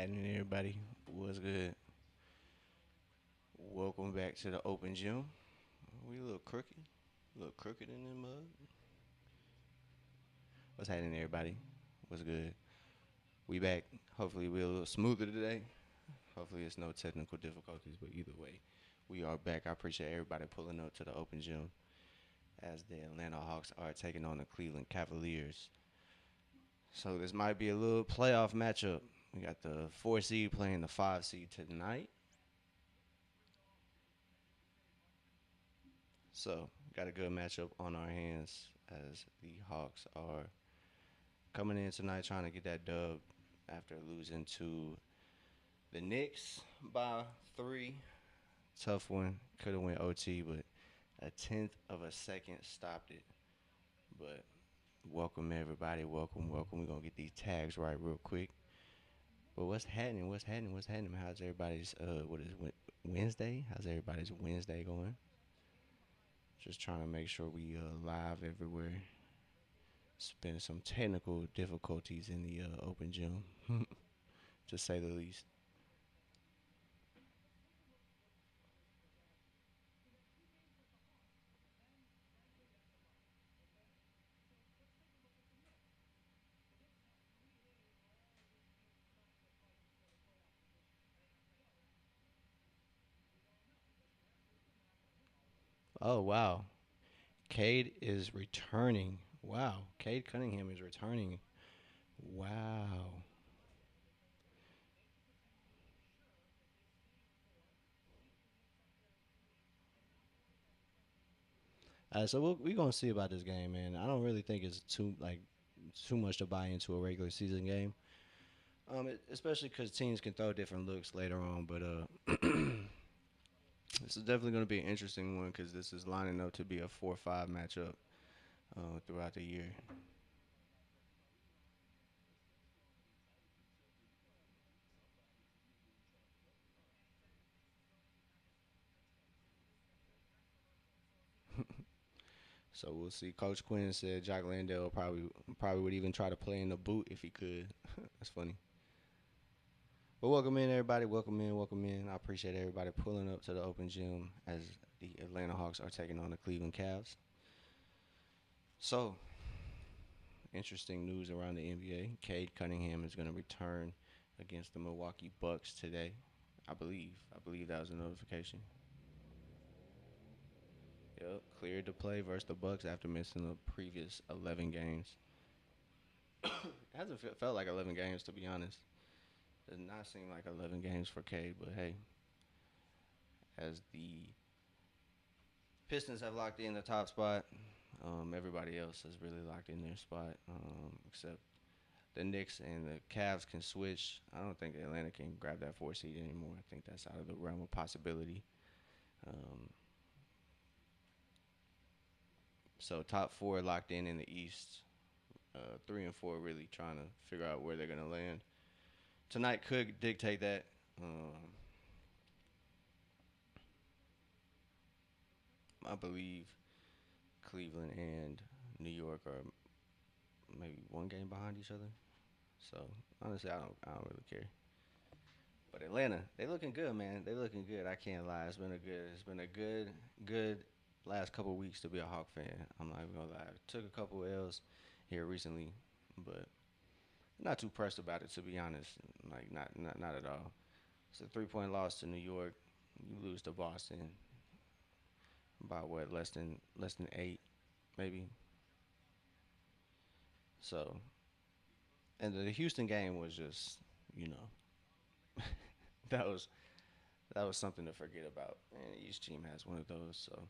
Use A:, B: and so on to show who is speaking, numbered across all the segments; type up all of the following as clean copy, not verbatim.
A: Happening, everybody? What's good? Welcome back to the Open Gym. We a little crooked in the mud. What's happening, everybody? What's good? We back. Hopefully, we're a little smoother today. Hopefully, it's no technical difficulties. But either way, we are back. I appreciate everybody pulling up to the Open Gym as the Atlanta Hawks are taking on the Cleveland Cavaliers. So this might be a little playoff matchup. We got the 4 seed playing the 5 seed tonight. So, got a good matchup on our hands as the Hawks are coming in tonight trying to get that dub after losing to the Knicks by 3. Tough one. Could have went OT, but a tenth of a second stopped it. But welcome everybody. Welcome. We're gonna get these tags right real quick. But what's happening? How's everybody's what is Wednesday? How's everybody's Wednesday going? Just trying to make sure we live everywhere. It's been some technical difficulties in the open gym, to say the least. Oh wow, Cade is returning. Wow, Cade Cunningham is returning. Wow. So we're gonna see about this game, man. I don't really think it's too much to buy into a regular season game. Especially because teams can throw different looks later on. But this is definitely going to be an interesting one because this is lining up to be a 4-5 matchup throughout the year. So we'll see. Coach Quinn said Jock Landale probably would even try to play in the boot if he could. That's funny. But welcome in everybody. Welcome in. I appreciate everybody pulling up to the open gym as the Atlanta Hawks are taking on the Cleveland Cavs. So interesting news around the NBA. Cade Cunningham is going to return against the Milwaukee Bucks today. I believe. I believe that was a notification. Yep, cleared to play versus the Bucks after missing the previous 11 games. It hasn't felt like 11 games to be honest. Does not seem like 11 games for Cade, but hey, as the Pistons have locked in the top spot, everybody else has really locked in their spot, except the Knicks and the Cavs can switch. I don't think Atlanta can grab that 4 seed anymore. I think that's out of the realm of possibility. Um, so top four locked in the East. 3 and 4 really trying to figure out where they're gonna land. Tonight could dictate that. I believe Cleveland and New York are maybe one game behind each other. So honestly, I don't really care. But Atlanta, they looking good, man. They looking good. I can't lie. It's been a good last couple weeks to be a Hawk fan. I'm not even gonna lie. Took a couple L's here recently, but not too pressed about it to be honest. Like not at all. It's a 3 point loss to New York. You lose to Boston by what less than 8 maybe. So and the Houston game was just you know that was that was something to forget about. And each team has one of those. So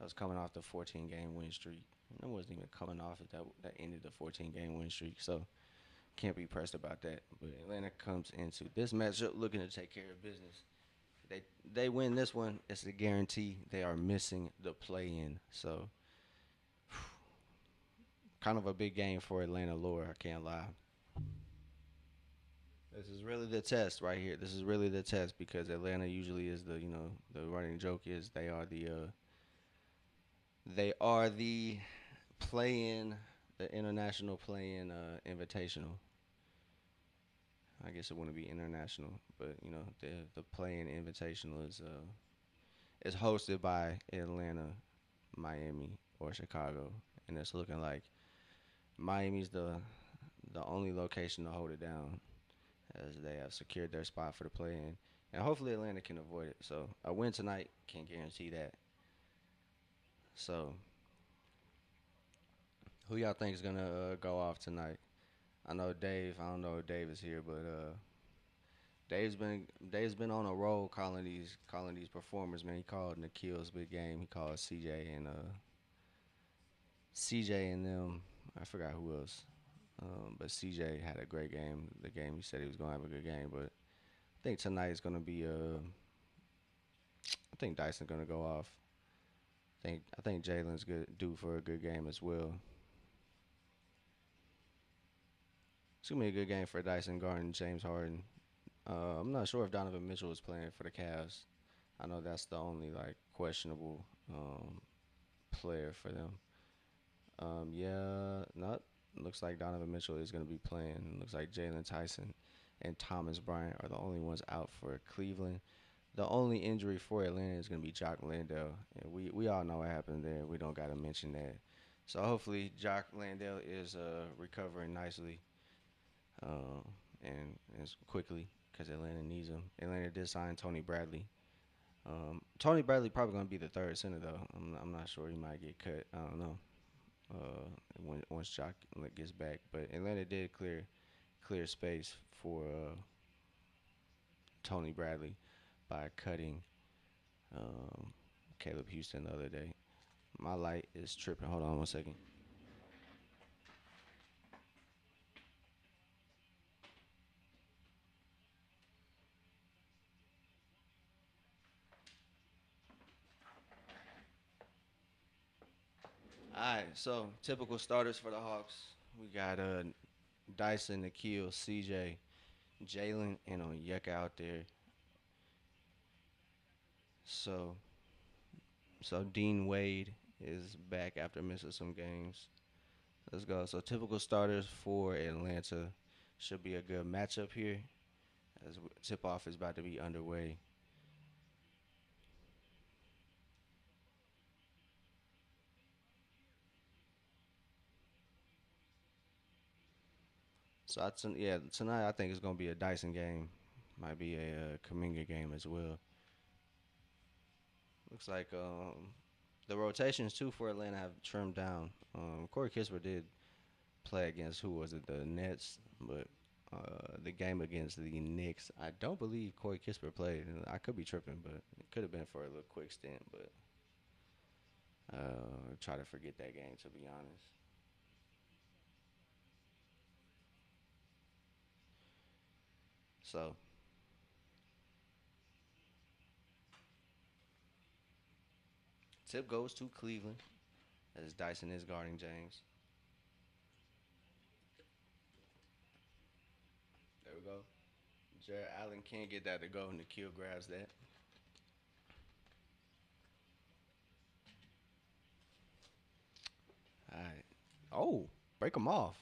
A: I was coming off the 14 game win streak. And I wasn't even coming off it. That ended the 14 game win streak. So can't be pressed about that. But Atlanta comes into this matchup looking to take care of business. They win this one. It's a guarantee. They are missing the play in. So kind of a big game for Atlanta lore. I can't lie. This is really the test right here. This is really the test because Atlanta usually is the running joke is they are the play in the international play in invitational. I guess it wouldn't be international, but you know the playing invitational is hosted by Atlanta, Miami, or Chicago, and it's looking like Miami's the only location to hold it down, as they have secured their spot for the play-in, and hopefully Atlanta can avoid it. So a win tonight can't guarantee that. So who y'all think is gonna go off tonight? I know Dave. I don't know if Dave is here, but Dave's been on a roll calling these performers. Man, he called Nikhil's big game. He called CJ and them. I forgot who else. But CJ had a great game. The game he said he was gonna have a good game, but I think tonight is gonna be. I think Dyson's gonna go off. I think Jalen's good due for a good game as well. It's gonna be a good game for Dyson guarding James Harden. I'm not sure if Donovan Mitchell is playing for the Cavs. I know that's the only like questionable player for them. Yeah, not looks like Donovan Mitchell is going to be playing. Looks like Jalen Tyson and Thomas Bryant are the only ones out for Cleveland. The only injury for Atlanta is going to be Jock Landale, and we all know what happened there. We don't got to mention that. So hopefully Jock Landale is recovering nicely uh, and as quickly because Atlanta needs him. Atlanta did sign Tony Bradley. Tony Bradley probably going to be the third center though. I'm not sure he might get cut. I don't know. Once Jock gets back. But Atlanta did clear space for Tony Bradley by cutting um, Caleb Houston the other day. My light is tripping. Hold on one second. All right, so typical starters for the Hawks. We got Dyson, Nikhil, CJ, Jalen, and Onyeka out there. So Dean Wade is back after missing some games. Let's go. So typical starters for Atlanta should be a good matchup here as tip off is about to be underway. So yeah, tonight I think it's gonna be a Dyson game. Might be a Kaminga game as well. Looks like the rotations too for Atlanta have trimmed down. Corey Kispert did play against who was it, the Nets, but the game against the Knicks, I don't believe Corey Kispert played. I could be tripping, but it could have been for a little quick stint. But try to forget that game to be honest. So tip goes to Cleveland as Dyson is guarding James. There we go. Jared Allen can't get that to go. Nikhil grabs that. All right. Oh, break them off.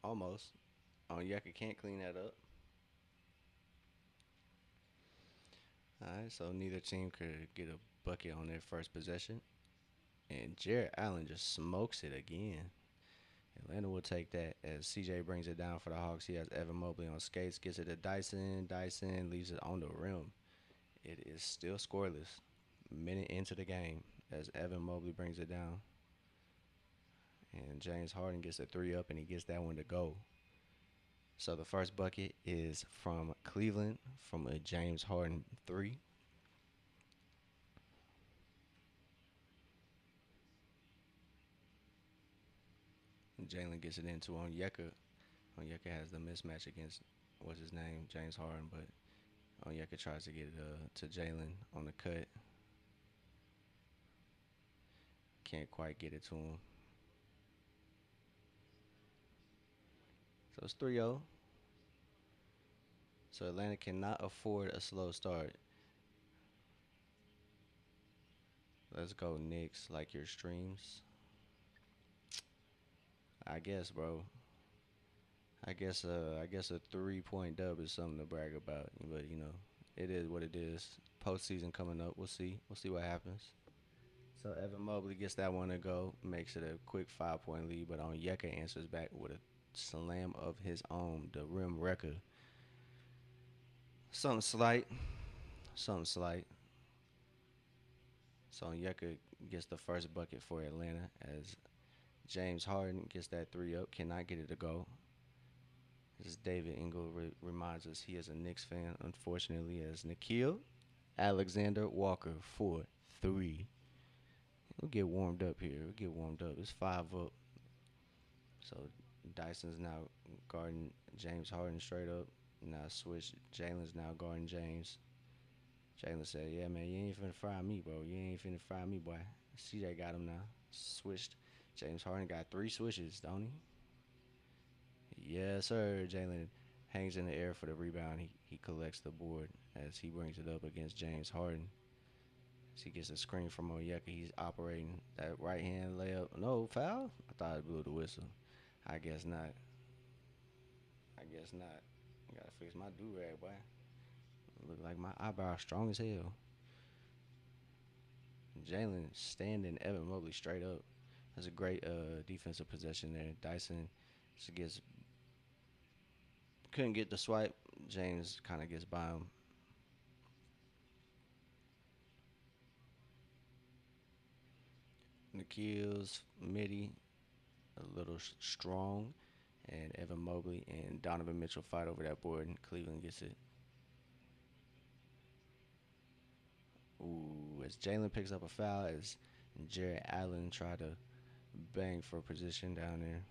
A: Almost. Oh, Yucca can't clean that up. All right, so neither team could get a bucket on their first possession. And Jared Allen just smokes it again. Atlanta will take that as CJ brings it down for the Hawks. He has Evan Mobley on skates, gets it to Dyson. Dyson leaves it on the rim. It is still scoreless. Minute into the game as Evan Mobley brings it down. And James Harden gets a three up and he gets that one to go. So the first bucket is from Cleveland from a James Harden three. Jalen gets it into Onyeka. Onyeka has the mismatch against what's his name, James Harden, but Onyeka tries to get it to Jalen on the cut. Can't quite get it to him. So it's 3-0. So Atlanta cannot afford a slow start. Let's go Knicks, like your streams. I guess, bro. I guess a 3-point dub is something to brag about. But it is what it is. Postseason coming up. We'll see. We'll see what happens. So Evan Mobley gets that one to go, makes it a quick 5-point lead. But Onyeka answers back with a slam of his own, the rim wrecker. Something slight, something slight. So Onyeka gets the first bucket for Atlanta as James Harden gets that three up, cannot get it to go. As David Engel reminds us, he is a Knicks fan, unfortunately, as Nikhil Alexander Walker for three. We'll get warmed up here. We'll get warmed up. It's five up. So Dyson's now guarding James Harden straight up. Now switch. Jalen's now guarding James. Jalen said, "Yeah, man, you ain't finna fry me, bro. You ain't finna fry me, boy." CJ got him now. Switched. James Harden got three switches, don't he? Yes, sir. Jalen hangs in the air for the rebound. He collects the board as he brings it up against James Harden. As he gets a screen from Onyeka. He's operating that right hand layup. No foul? I thought it blew the whistle. I guess not. I guess not. I gotta fix my do rag, boy. Look like my eyebrow strong as hell. Jalen standing Evan Mobley straight up. That's a great defensive possession there. Dyson just gets couldn't get the swipe. James kind of gets by him. Nikhil's midi a little strong, and Evan Mobley and Donovan Mitchell fight over that board, and Cleveland gets it. Ooh, as Jalen picks up a foul, as Jared Allen tried to bang for position down there.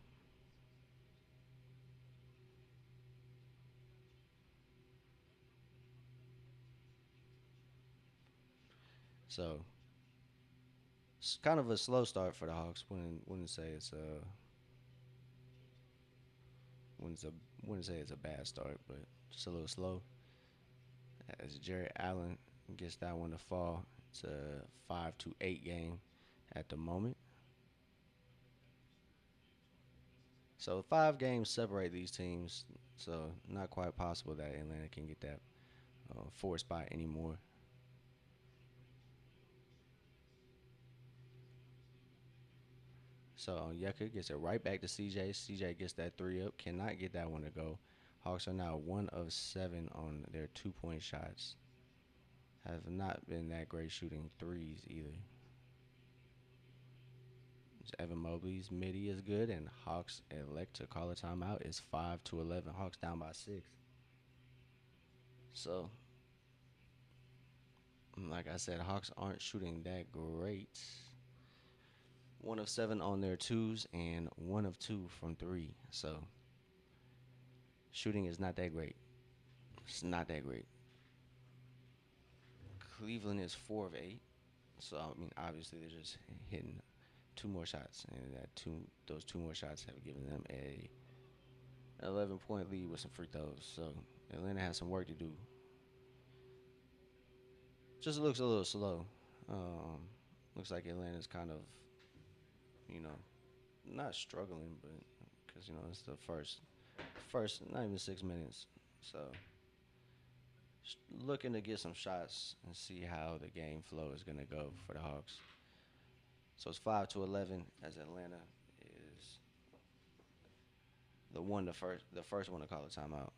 A: So it's kind of a slow start for the Hawks. Wouldn't say it's a wouldn't, a, wouldn't say it's a bad start, but just a little slow. As Jared Allen gets that one to fall, it's a 5-8 game at the moment. So 5 games separate these teams. So not quite possible that Atlanta can get that 4 spot anymore. So Yucca gets it right back to CJ. CJ gets that three up. Cannot get that one to go. Hawks are now 1 of 7 on their 2-point shots. Have not been that great shooting threes either. Evan Mobley's midi is good, and Hawks elect to call a timeout. It's 5-11. Hawks down by 6. So, like I said, Hawks aren't shooting that great. 1 of 7 on their twos and 1 of 2 from three. So, shooting is not that great. It's not that great. Cleveland is 4 of 8. So I mean, obviously they're just hitting 2 more shots, and those 2 more shots have given them a 11-point lead with some free throws. So Atlanta has some work to do. Just looks a little slow. Looks like Atlanta's kind of, you know, not struggling, but because it's the first not even 6 minutes. So looking to get some shots and see how the game flow is gonna go for the Hawks. So it's 5-11 as Atlanta is the first one to call a timeout.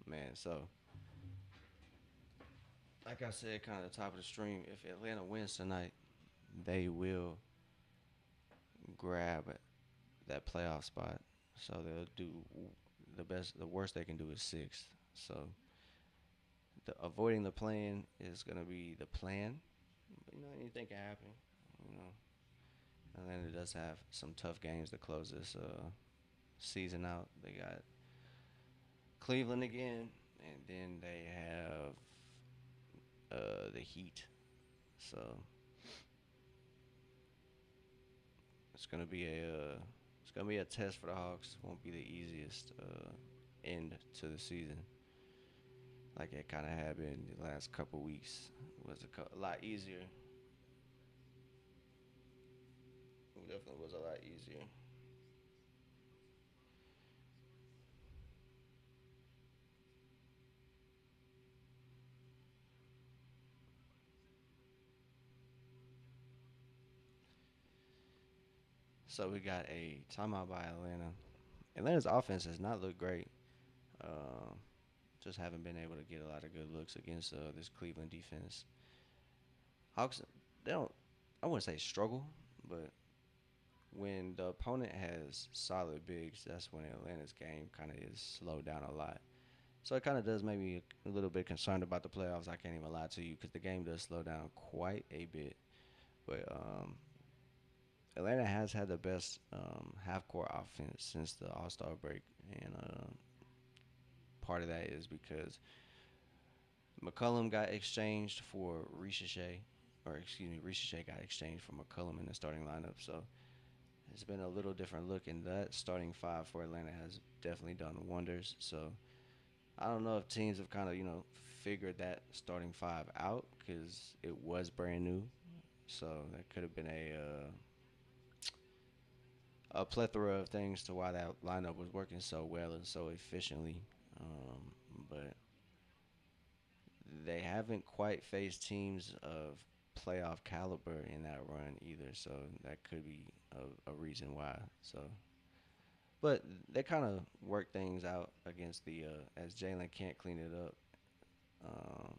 A: Man, so like I said, kind of the top of the stream. If Atlanta wins tonight, they will grab that playoff spot. So they'll do the worst they can do is sixth. So avoiding the plan is gonna be the plan. But anything can happen. You know, Atlanta does have some tough games to close this season out. They got Cleveland again, and then they have the Heat. So it's gonna be a test for the Hawks. Won't be the easiest end to the season. like it kind of had been the last couple weeks. Was a lot easier. It definitely was a lot easier. So we got a timeout by Atlanta. Atlanta's offense has not looked great. Um, just haven't been able to get a lot of good looks against this Cleveland defense. Hawks, they don't. I wouldn't say struggle, but when the opponent has solid bigs, that's when Atlanta's game kind of is slowed down a lot. So it kind of does make me a little bit concerned about the playoffs. I can't even lie to you because the game does slow down quite a bit. But Atlanta has had the best half court offense since the All Star break, and part of that is because McCullum got exchanged for Ricochet, or excuse me, Ricochet got exchanged for McCullum in the starting lineup. So it's been a little different look, and that starting five for Atlanta has definitely done wonders. So I don't know if teams have kind of figured that starting five out because it was brand new. So that could have been a plethora of things to why that lineup was working so well and so efficiently. But they haven't quite faced teams of playoff caliber in that run either. So that could be a reason why. So, but they kind of work things out against the as Jalen can't clean it up. Um,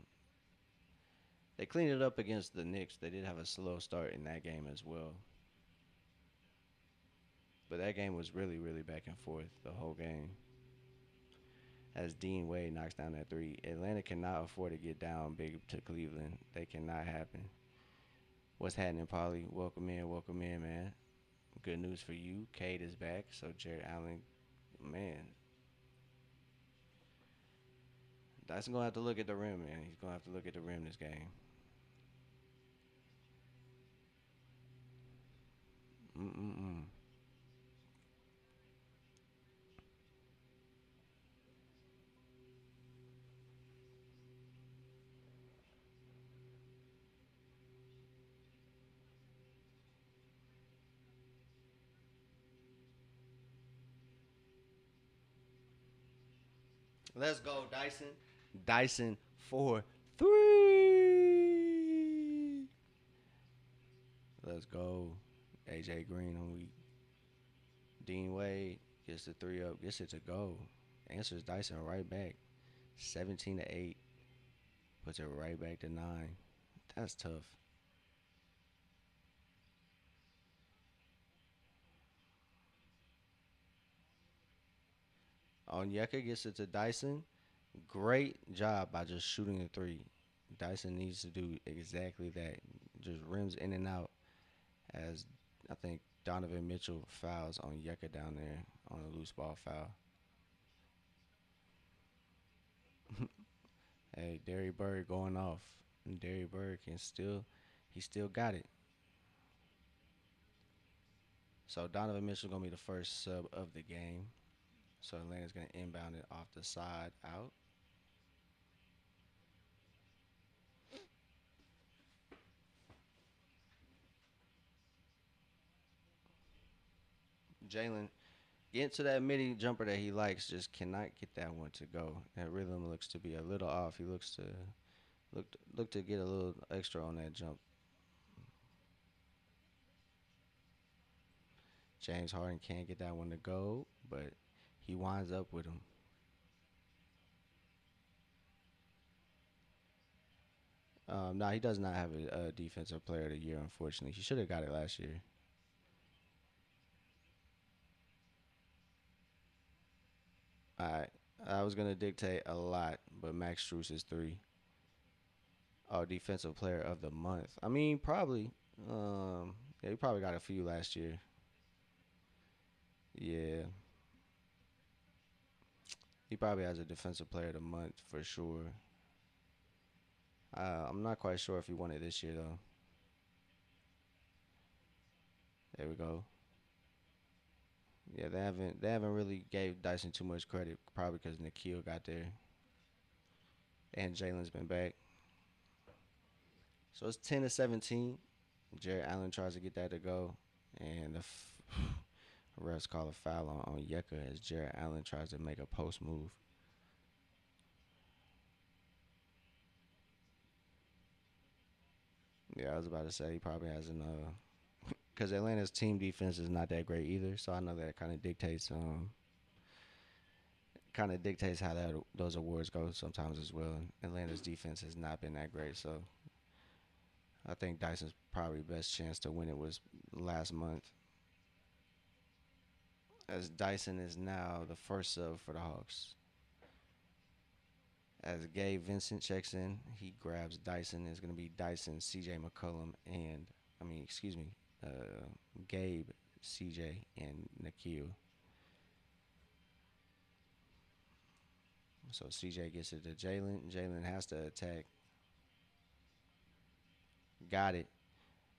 A: they cleaned it up against the Knicks. They did have a slow start in that game as well. But that game was really, really back and forth the whole game. As Dean Wade knocks down that three, Atlanta cannot afford to get down big to Cleveland. They cannot happen. What's happening, Polly? Welcome in, man. Good news for you. Cade is back. So Jared Allen, man, Dyson gonna have to look at the rim, man. He's gonna have to look at the rim this game. Mm-mm-mm. Let's go, Dyson. Dyson for three. Let's go. AJ Green on week. Dean Wade gets the three up, gets it to go. Answers Dyson right back. 17-8. Puts it right back to 9. That's tough. Onyeka gets it to Dyson. Great job by just shooting a three. Dyson needs to do exactly that. Just rims in and out as I think Donovan Mitchell fouls on Yeka down there on a loose ball foul. Hey, Derry Bird going off. Derry Bird he still got it. So Donovan Mitchell gonna be the first sub of the game. So Atlanta's gonna inbound it off the side out. Jalen get to that midi jumper that he likes, just cannot get that one to go. That rhythm looks to be a little off. He looks to look to get a little extra on that jump. James Harden can't get that one to go, but he winds up with him. No, he does not have a defensive player of the year. Unfortunately, he should have got it last year. I was gonna dictate a lot, but Max Strus is three. Oh, defensive player of the month. I mean, probably. Yeah, he probably got a few last year. Yeah, he probably has a defensive player of the month for sure. I'm not quite sure if he won it this year though. There we go. Yeah, they haven't really gave Dyson too much credit, probably because Nikhil got there. and Jalen's been back. So it's 10-17. Jared Allen tries to get that to go, and the refs call a foul on Yeka as Jared Allen tries to make a post move. Yeah, I was about to say he probably has an because Atlanta's team defense is not that great either. So I know that kind of dictates how that those awards go sometimes as well. Atlanta's defense has not been that great, so I think Dyson's probably best chance to win it was last month, as Dyson is now the first sub for the Hawks. As Gabe Vincent checks in, he grabs Dyson. It's going to be Dyson, C.J. McCollum, and excuse me, Gabe, C.J. and Nikhil. So C.J. gets it to Jalen. Jalen has to attack. Got it.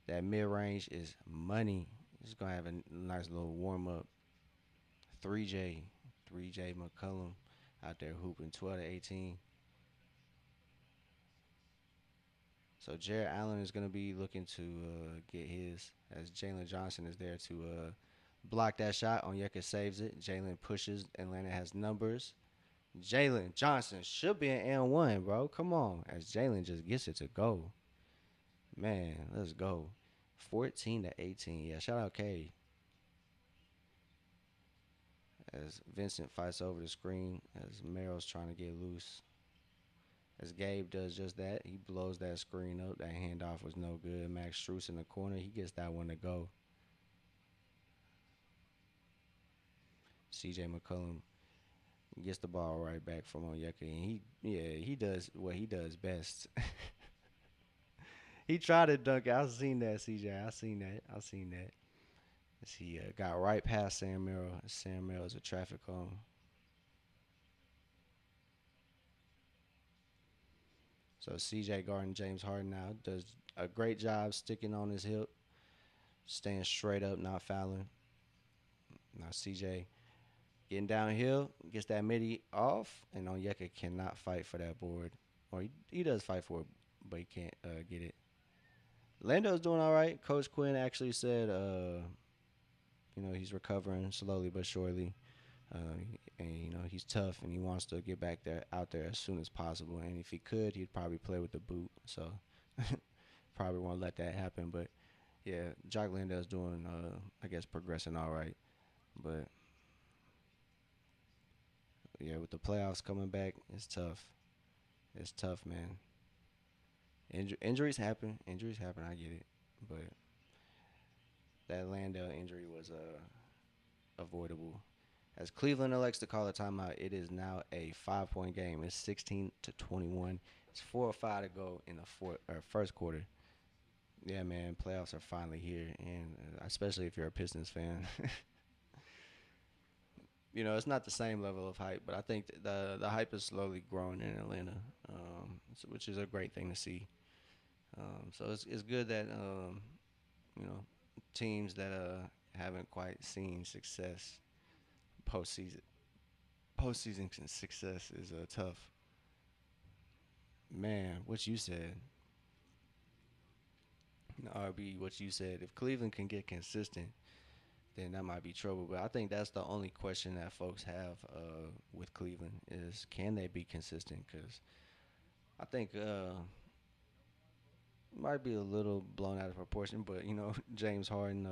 A: That mid range is money. He's gonna have a nice little warm up. 3J, 3J McCullum out there hooping 12-18. So Jared Allen is gonna be looking to get his as Jalen Johnson is there to block that shot. Onyeka saves it. Jalen pushes. Atlanta has numbers. Jalen Johnson should be an N1, bro. Come on, as Jalen just gets it to go. Man, let's go. 14-18. Yeah, shout out K. As Vincent fights over the screen, as Merrill's trying to get loose. As Gabe does just that, he blows that screen up. That handoff was no good. Max Struess in the corner, he gets that one to go. CJ McCollum gets the ball right back from Onyeka, and he does what he does best. He tried to dunk it. I seen that, CJ. I seen that. As he got right past Sam Merrill. Sam Merrill is a traffic cone. So CJ guarding James Harden now does a great job sticking on his hip, staying straight up, not fouling. Now CJ getting downhill, gets that midi off, and Onyeka cannot fight for that board. Or he does fight for it, but he can't get it. Lando's doing all right. Coach Quinn actually said, he's recovering slowly but surely. And he's tough and he wants to get back there out there as soon as possible. And if he could, he'd probably play with the boot. So probably won't let that happen. But yeah, Jock Landale's doing, I guess, progressing all right. But yeah, with the playoffs coming back, it's tough. It's tough, man. Injuries happen. Injuries happen. I get it. But that Landale injury was avoidable. As Cleveland elects to call a timeout, it is now a 5-point game. It's 16-21. It's 4:05 to go in the first quarter. Yeah, man, playoffs are finally here, and especially if you're a Pistons fan, it's not the same level of hype, but I think the hype is slowly growing in Atlanta, which is a great thing to see. So it's good that you know teams that haven't quite seen success postseason postseason success is tough. Man, what you said, RB, what you said. If Cleveland can get consistent, then that might be trouble. But I think that's the only question that folks have with Cleveland is can they be consistent? Because I think might be a little blown out of proportion, but James Harden,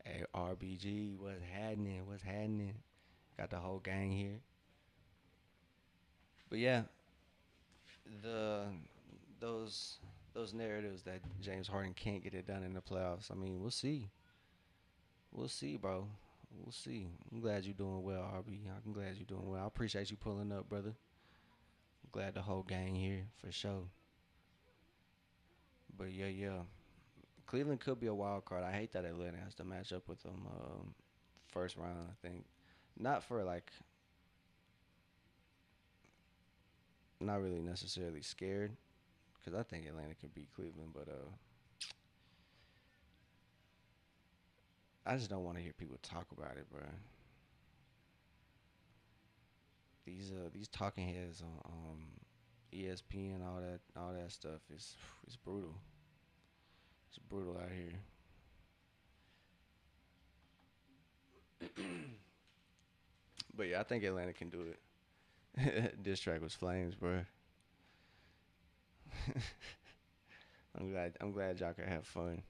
A: hey, RBG, what's happening? What's happening? Got the whole gang here. But yeah, the those those narratives that James Harden can't get it done in the playoffs. I mean, we'll see. We'll see, bro. We'll see. I'm glad you're doing well, RB. I'm glad you're doing well. I appreciate you pulling up, brother. I'm glad the whole gang here for sure. But yeah. Cleveland could be a wild card. I hate that Atlanta has to match up with them first round. I think not for like not really necessarily scared because I think Atlanta could beat Cleveland, but I just don't want to hear people talk about it, bro. these talking heads on ESPN, all that stuff is it's brutal. It's brutal out here. But yeah, I think Atlanta can do it. This track was flames, bro. I'm glad y'all can have fun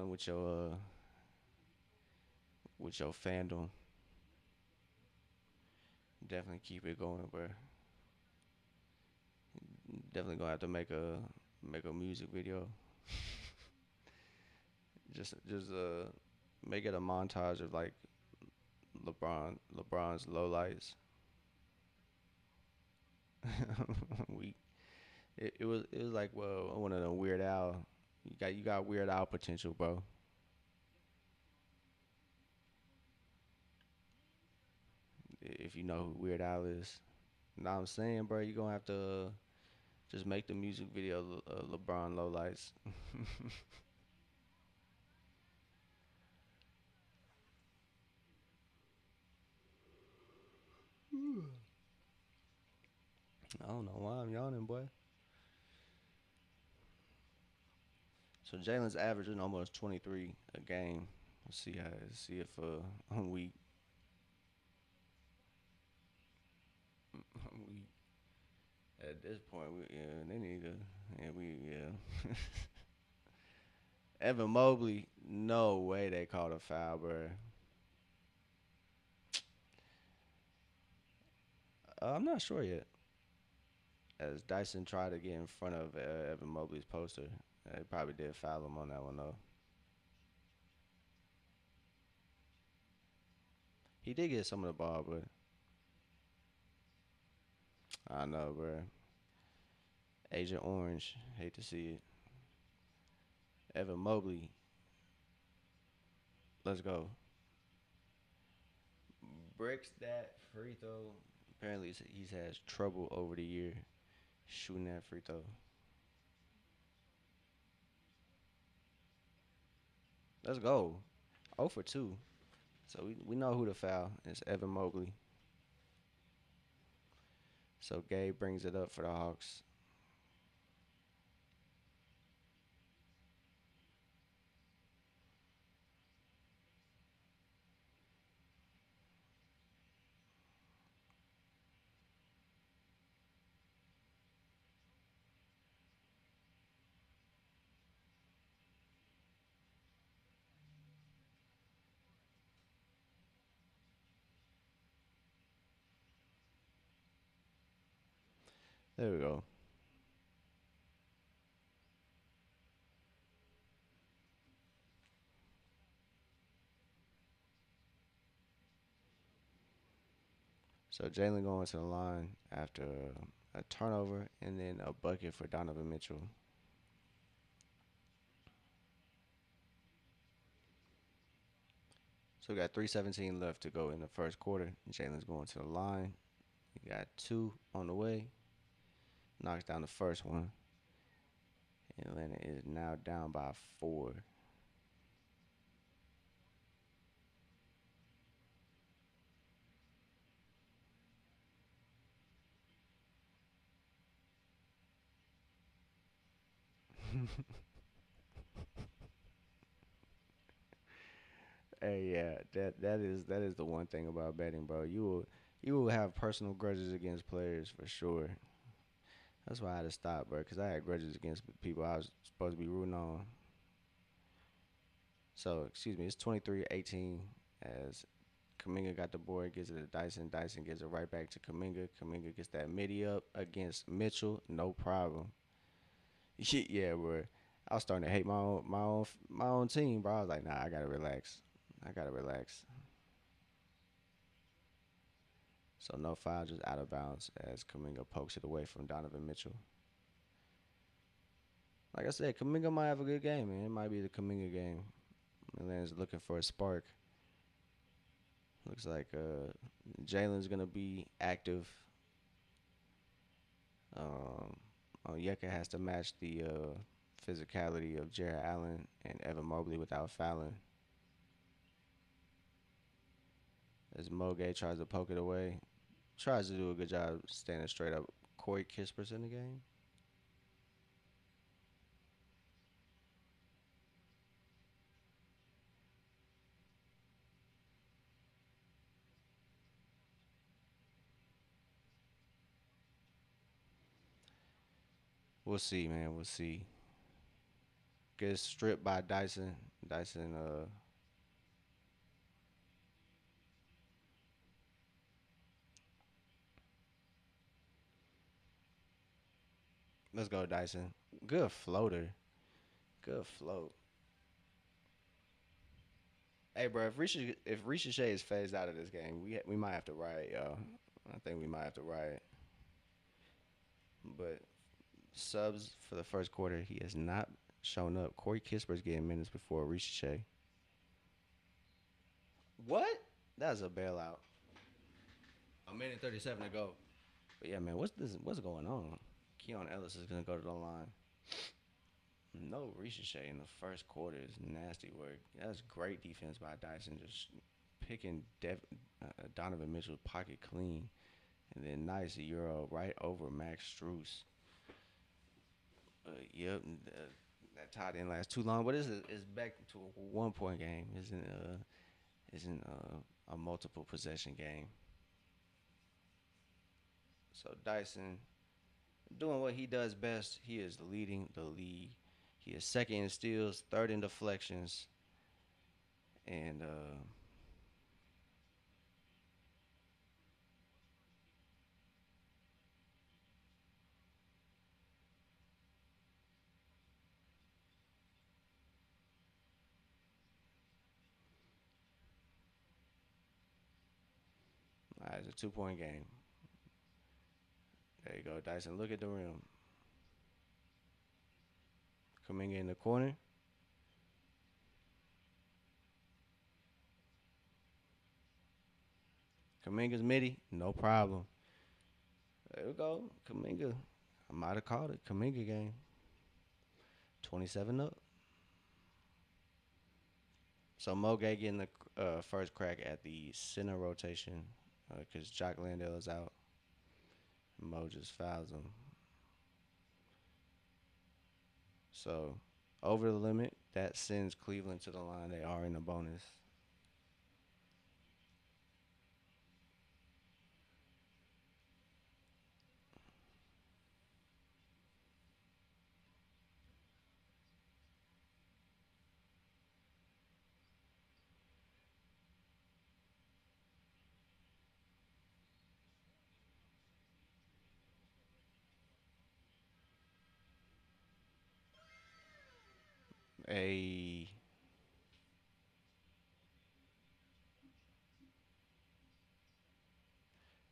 A: with your fandom. Definitely keep it going, bro. Definitely gonna have to make a music video. Just make it a montage of like LeBron's lowlights. we it was like well one of the Weird Al. You got Weird Al potential, bro. If you know who Weird Al is. Know what I'm saying, bro? You gonna have to just make the music video LeBron lowlights. I don't know why I'm yawning, boy. So Jalen's averaging almost 23 a game. Let's see if we we at this point yeah they need to yeah we yeah Evan Mobley, no way they called a foul, bro. I'm not sure yet. As Dyson tried to get in front of Evan Mobley's poster, they probably did foul him on that one though. He did get some of the ball, but I know, bro. Agent Orange, hate to see it. Evan Mobley, let's go. Breaks that free throw. Apparently, he's has trouble over the year shooting that free throw. Let's go. 0 for 2. So we know who the foul is. Evan Mobley. So Gabe brings it up for the Hawks. There we go. So Jalen going to the line after a turnover and then a bucket for Donovan Mitchell. So we got 3:17 left to go in the first quarter. Jalen's going to the line. He got two on the way. Knocks down the first one. Atlanta is now down by 4. Hey, yeah, that is the one thing about betting, bro. You will have personal grudges against players for sure. That's why I had to stop, bro, because I had grudges against people I was supposed to be rooting on. So, excuse me, it's 23-18 as Kaminga got the board, gives it to Dyson. Dyson gives it right back to Kaminga. Kaminga gets that midi up against Mitchell, no problem. Yeah, bro. I was starting to hate my own team, bro. I was like, nah, I gotta relax. I gotta relax. So no foul, just out of bounds as Kaminga pokes it away from Donovan Mitchell. Like I said, Kaminga might have a good game, man. It might be the Kaminga game. Atlanta's looking for a spark. Looks like Jalen's gonna be active. Um, Onyeka has to match the physicality of Jared Allen and Evan Mobley without fouling. as Moge tries to poke it away. Tries to do a good job standing straight up. Corey Kisper's in the game. We'll see, man. We'll see. Gets stripped by Dyson. Dyson, let's go, Dyson. Good floater. Good float. Hey, bro, if Ricochet is phased out of this game, we might have to riot, y'all. I think we might have to riot. But subs for the first quarter, he has not shown up. Corey Kisper's getting minutes before Ricochet. What? That's a bailout. A minute 37 to go. But yeah, man, what's going on? Keon Ellis is gonna go to the line. No Ricochet in the first quarter is nasty work. That's great defense by Dyson, just picking Donovan Mitchell's pocket clean, and then nice Euro right over Max Struess. Yep, that tied in last too long, but it's back to a 1 point game. Isn't a multiple possession game. So Dyson doing what he does best. He is leading the league. He is second in steals, third in deflections, and it's a 2 point game. There you go, Dyson. Look at the rim. Coming in the corner. Kaminga's midi, no problem. There we go. Kaminga. I might have called it. Kaminga game. 27 up. So Moge getting the first crack at the center rotation because Jock Landale is out. Mo just fouls him. So over the limit, that sends Cleveland to the line. They are in the bonus. A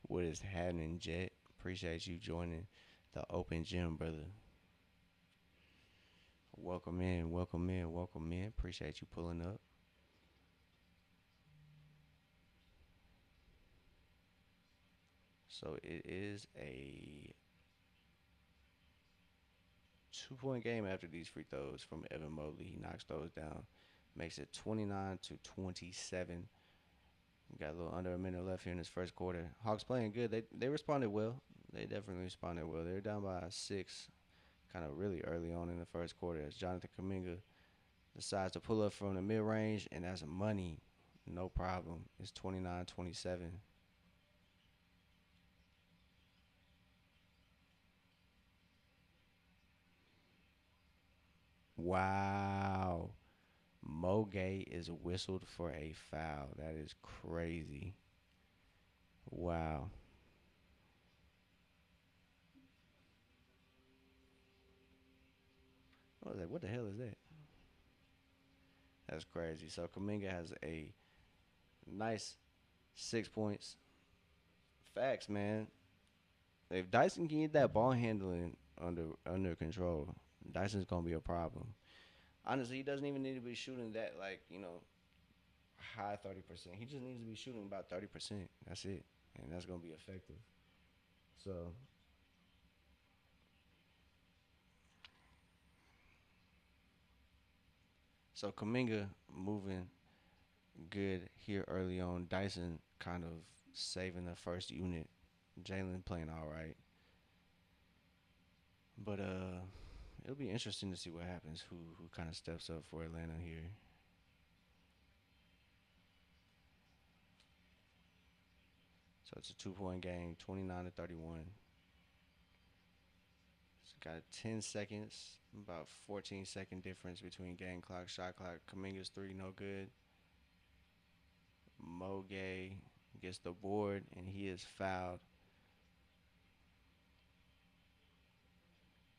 A: what is happening, Jet? Appreciate you joining the open gym, brother. Welcome in, welcome in, welcome in. Appreciate you pulling up. So it is a 2 point game after these free throws from Evan Mobley. He knocks those down, makes it 29 to 27. We got a little under a minute left here in this first quarter. Hawks playing good. They responded well. They definitely responded well. They're down by 6, kind of really early on in the first quarter as Jonathan Kaminga decides to pull up from the mid range, and that's money. No problem. It's 29-27. Wow. Moge is whistled for a foul. That is crazy. Wow. I was like, what the hell is that? That's crazy. So Kaminga has a nice 6 points. Facts, man. If Dyson can get that ball handling under control, Dyson's gonna be a problem. Honestly, he doesn't even need to be shooting that high 30%. He just needs to be shooting about 30%. That's it, and that's gonna be effective. So so Kaminga moving good here early on. Dyson kind of saving the first unit. Jalen playing all right, but it'll be interesting to see what happens. Who kind of steps up for Atlanta here? So it's a 2 point game, 29-31. It's got 10 seconds, about 14-second difference between game clock, shot clock. Kaminga's three, no good. Moge gets the board and he is fouled.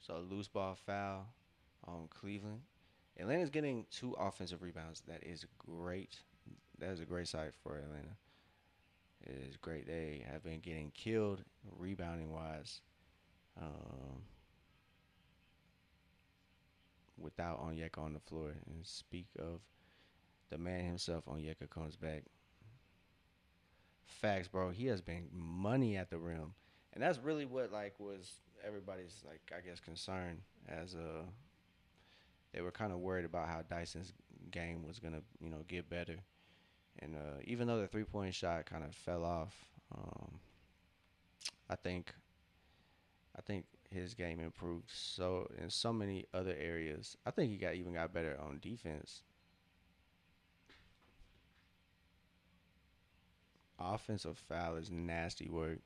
A: So loose ball foul on Cleveland. Atlanta's getting two offensive rebounds. That is great. That is a great sight for Atlanta. It is great. They have been getting killed rebounding wise um, without Onyeka on the floor. And speak of the man himself, Onyeka comes back. Facts, bro. He has been money at the rim, and that's really what like was everybody's like I guess concern as they were kind of worried about how Dyson's game was gonna get better, and even though the 3 point shot kind of fell off, um, I think I think his game improved so in so many other areas. I think he got better on defense. Offensive foul is nasty work.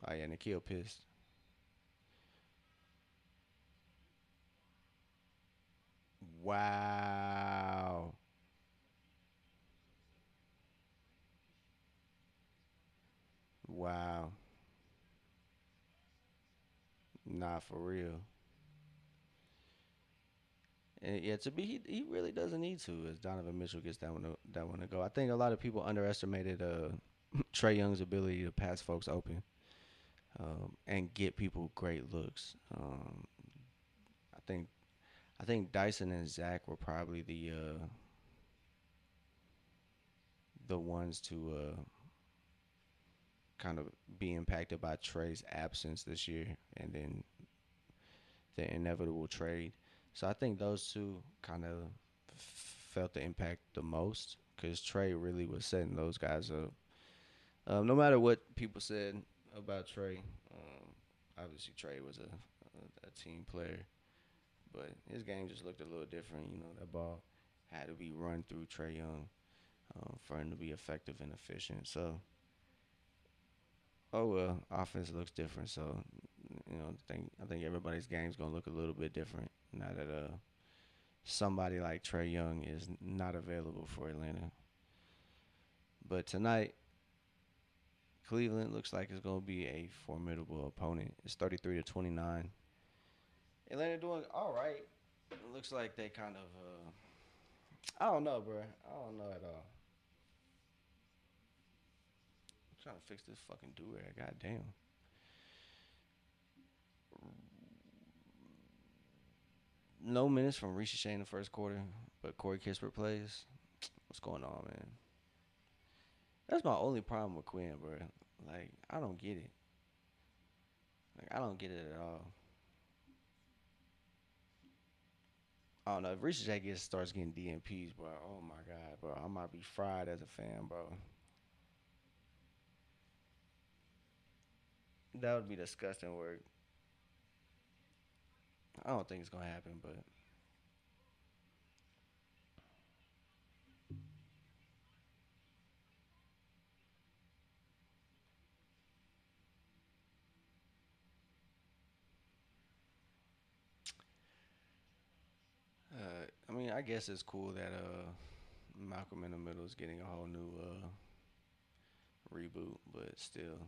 A: Oh yeah, Nikhil pissed. Wow. Wow. Not for real. And yeah, to be he really doesn't need to as Donovan Mitchell gets that one to go. I think a lot of people underestimated Trey Young's ability to pass folks open and get people great looks. I think I think Dyson and Zach were probably the ones to kind of be impacted by Trey's absence this year, and then the inevitable trade. So I think those two kind of felt the impact the most because Trey really was setting those guys up. No matter what people said about Trey, obviously Trey was a team player, but his game just looked a little different. That ball had to be run through Trey Young for him to be effective and efficient. So, oh well, offense looks different. So, I think everybody's game's gonna look a little bit different now that somebody like Trey Young is not available for Atlanta. But tonight, Cleveland looks like it's gonna be a formidable opponent. It's 33-29. Atlanta doing all right. It looks like they kind of I don't know, bro. I don't know at all. I'm trying to fix this fucking do rag. God damn. No minutes from Risha Shea in the first quarter, but Corey Kispert plays. What's going on, man? That's my only problem with Quinn, bro. Like, I don't get it. Like, I don't get it at all. I don't know. If Risha Shea starts getting DMPs, bro, oh my God, bro. I might be fried as a fan, bro. That would be disgusting work. I don't think it's going to happen, but I mean, I guess it's cool that Malcolm in the Middle is getting a whole new reboot, but still,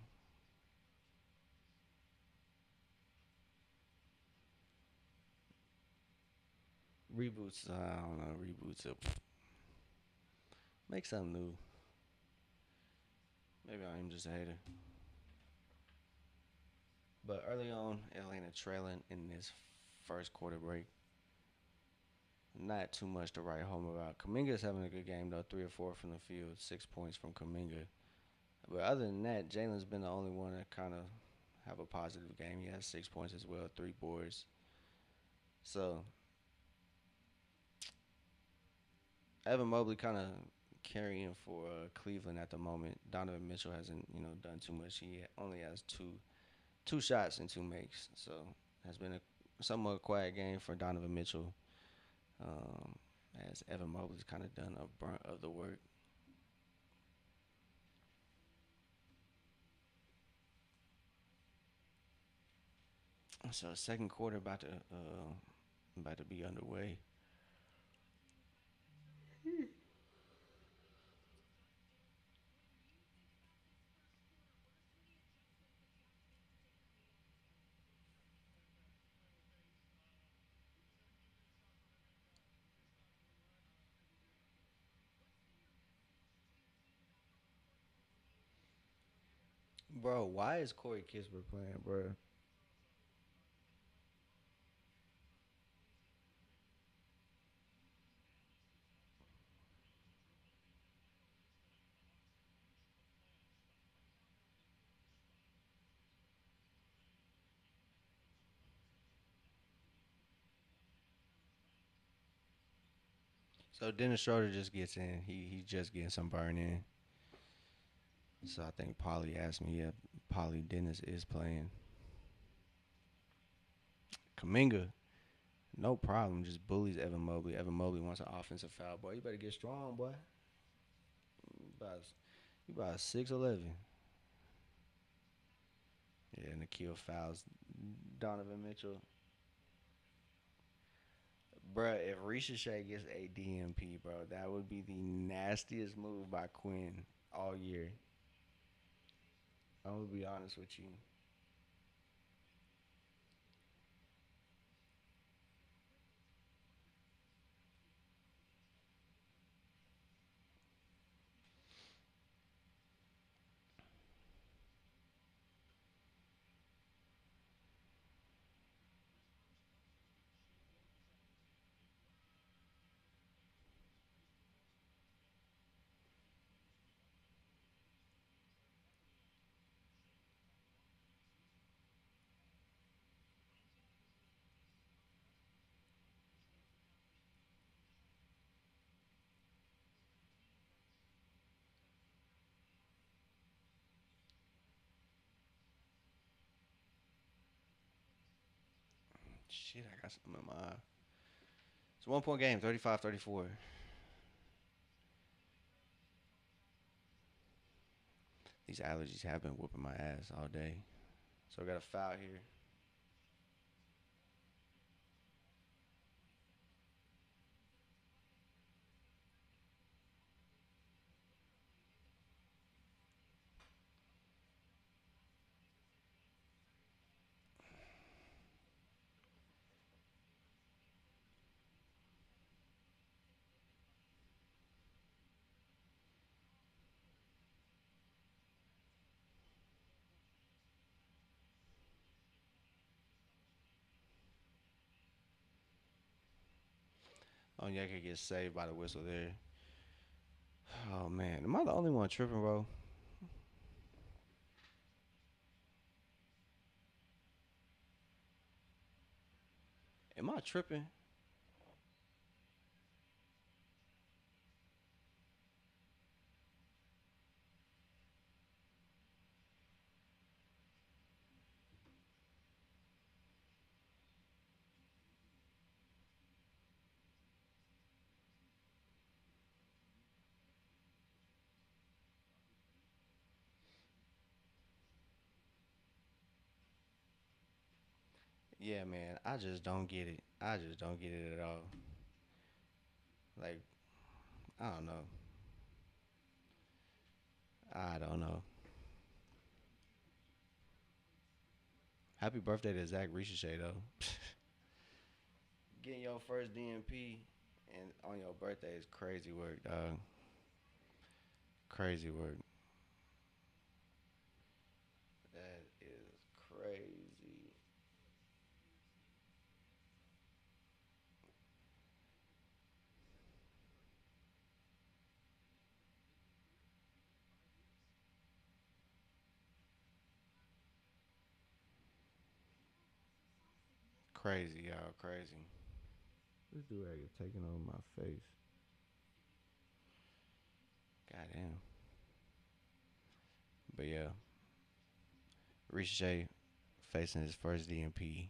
A: reboots. I don't know. Reboots. Make something new. Maybe I'm just a hater. But early on, Atlanta trailing in this first quarter break. Not too much to write home about. Kaminga's having a good game though, 3 or 4 from the field, 6 points from Kaminga. But other than that, Jalen's been the only one that kind of have a positive game. He has 6 points as well, 3 boards. So Evan Mobley kind of carrying for Cleveland at the moment. Donovan Mitchell hasn't done too much. He only has two shots and two makes. So has been a somewhat quiet game for Donovan Mitchell. Um, as Evan Mobley's kind of done a brunt of the work. So second quarter about to be underway. Bro, why is Corey Kispert playing, bro? So Dennis Schroeder just gets in. He just getting some burn in. So I think Polly asked me, yeah, Polly Dennis is playing. Kaminga, no problem, just bullies Evan Mobley. Evan Mobley wants an offensive foul. Boy, you better get strong, boy. About, you about 6'11". Yeah, Nikhil fouls Donovan Mitchell. Bruh, if Ricochet gets a DMP, bro, that would be the nastiest move by Quinn all year. I'm gonna be honest with you. Shit, I got something in my eye. It's a 1 point game, 35-34. These allergies have been whooping my ass all day. So I got a foul here. Onyeka gets saved by the whistle there. Oh man, am I the only one tripping, bro? Am I tripping? Yeah, man. I just don't get it. I just don't get it at all. Like, I don't know. I don't know. Happy birthday to Zach Ricochet though. Getting your first DMP and on your birthday is crazy work, dog. Crazy work. That is crazy. Crazy, y'all. Crazy. This dude is taking over my face. Goddamn. But yeah, Ricochet facing his first DMP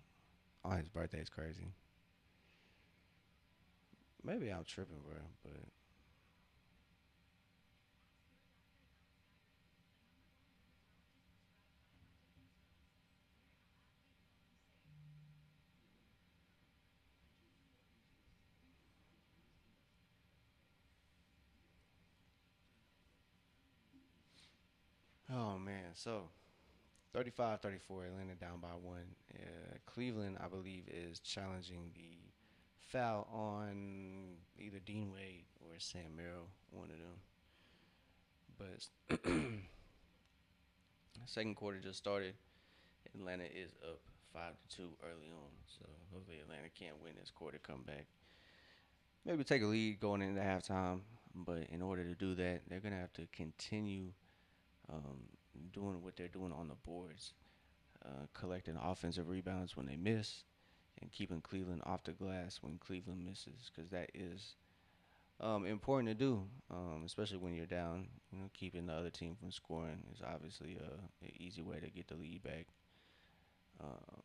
A: on his birthday is crazy. Maybe I'm tripping, bro. But oh man, so 35-34, Atlanta down by one. Cleveland, I believe, is challenging the foul on either Dean Wade or Sam Merrill, one of them. But second quarter just started. Atlanta is up 5-2 early on, so hopefully Atlanta can't win this quarter. Come back, maybe take a lead going into halftime. But in order to do that, they're gonna have to continue um, doing what they're doing on the boards, collecting offensive rebounds when they miss, and keeping Cleveland off the glass when Cleveland misses, because that is important to do, especially when you're down. Keeping the other team from scoring is obviously an easy way to get the lead back. Um,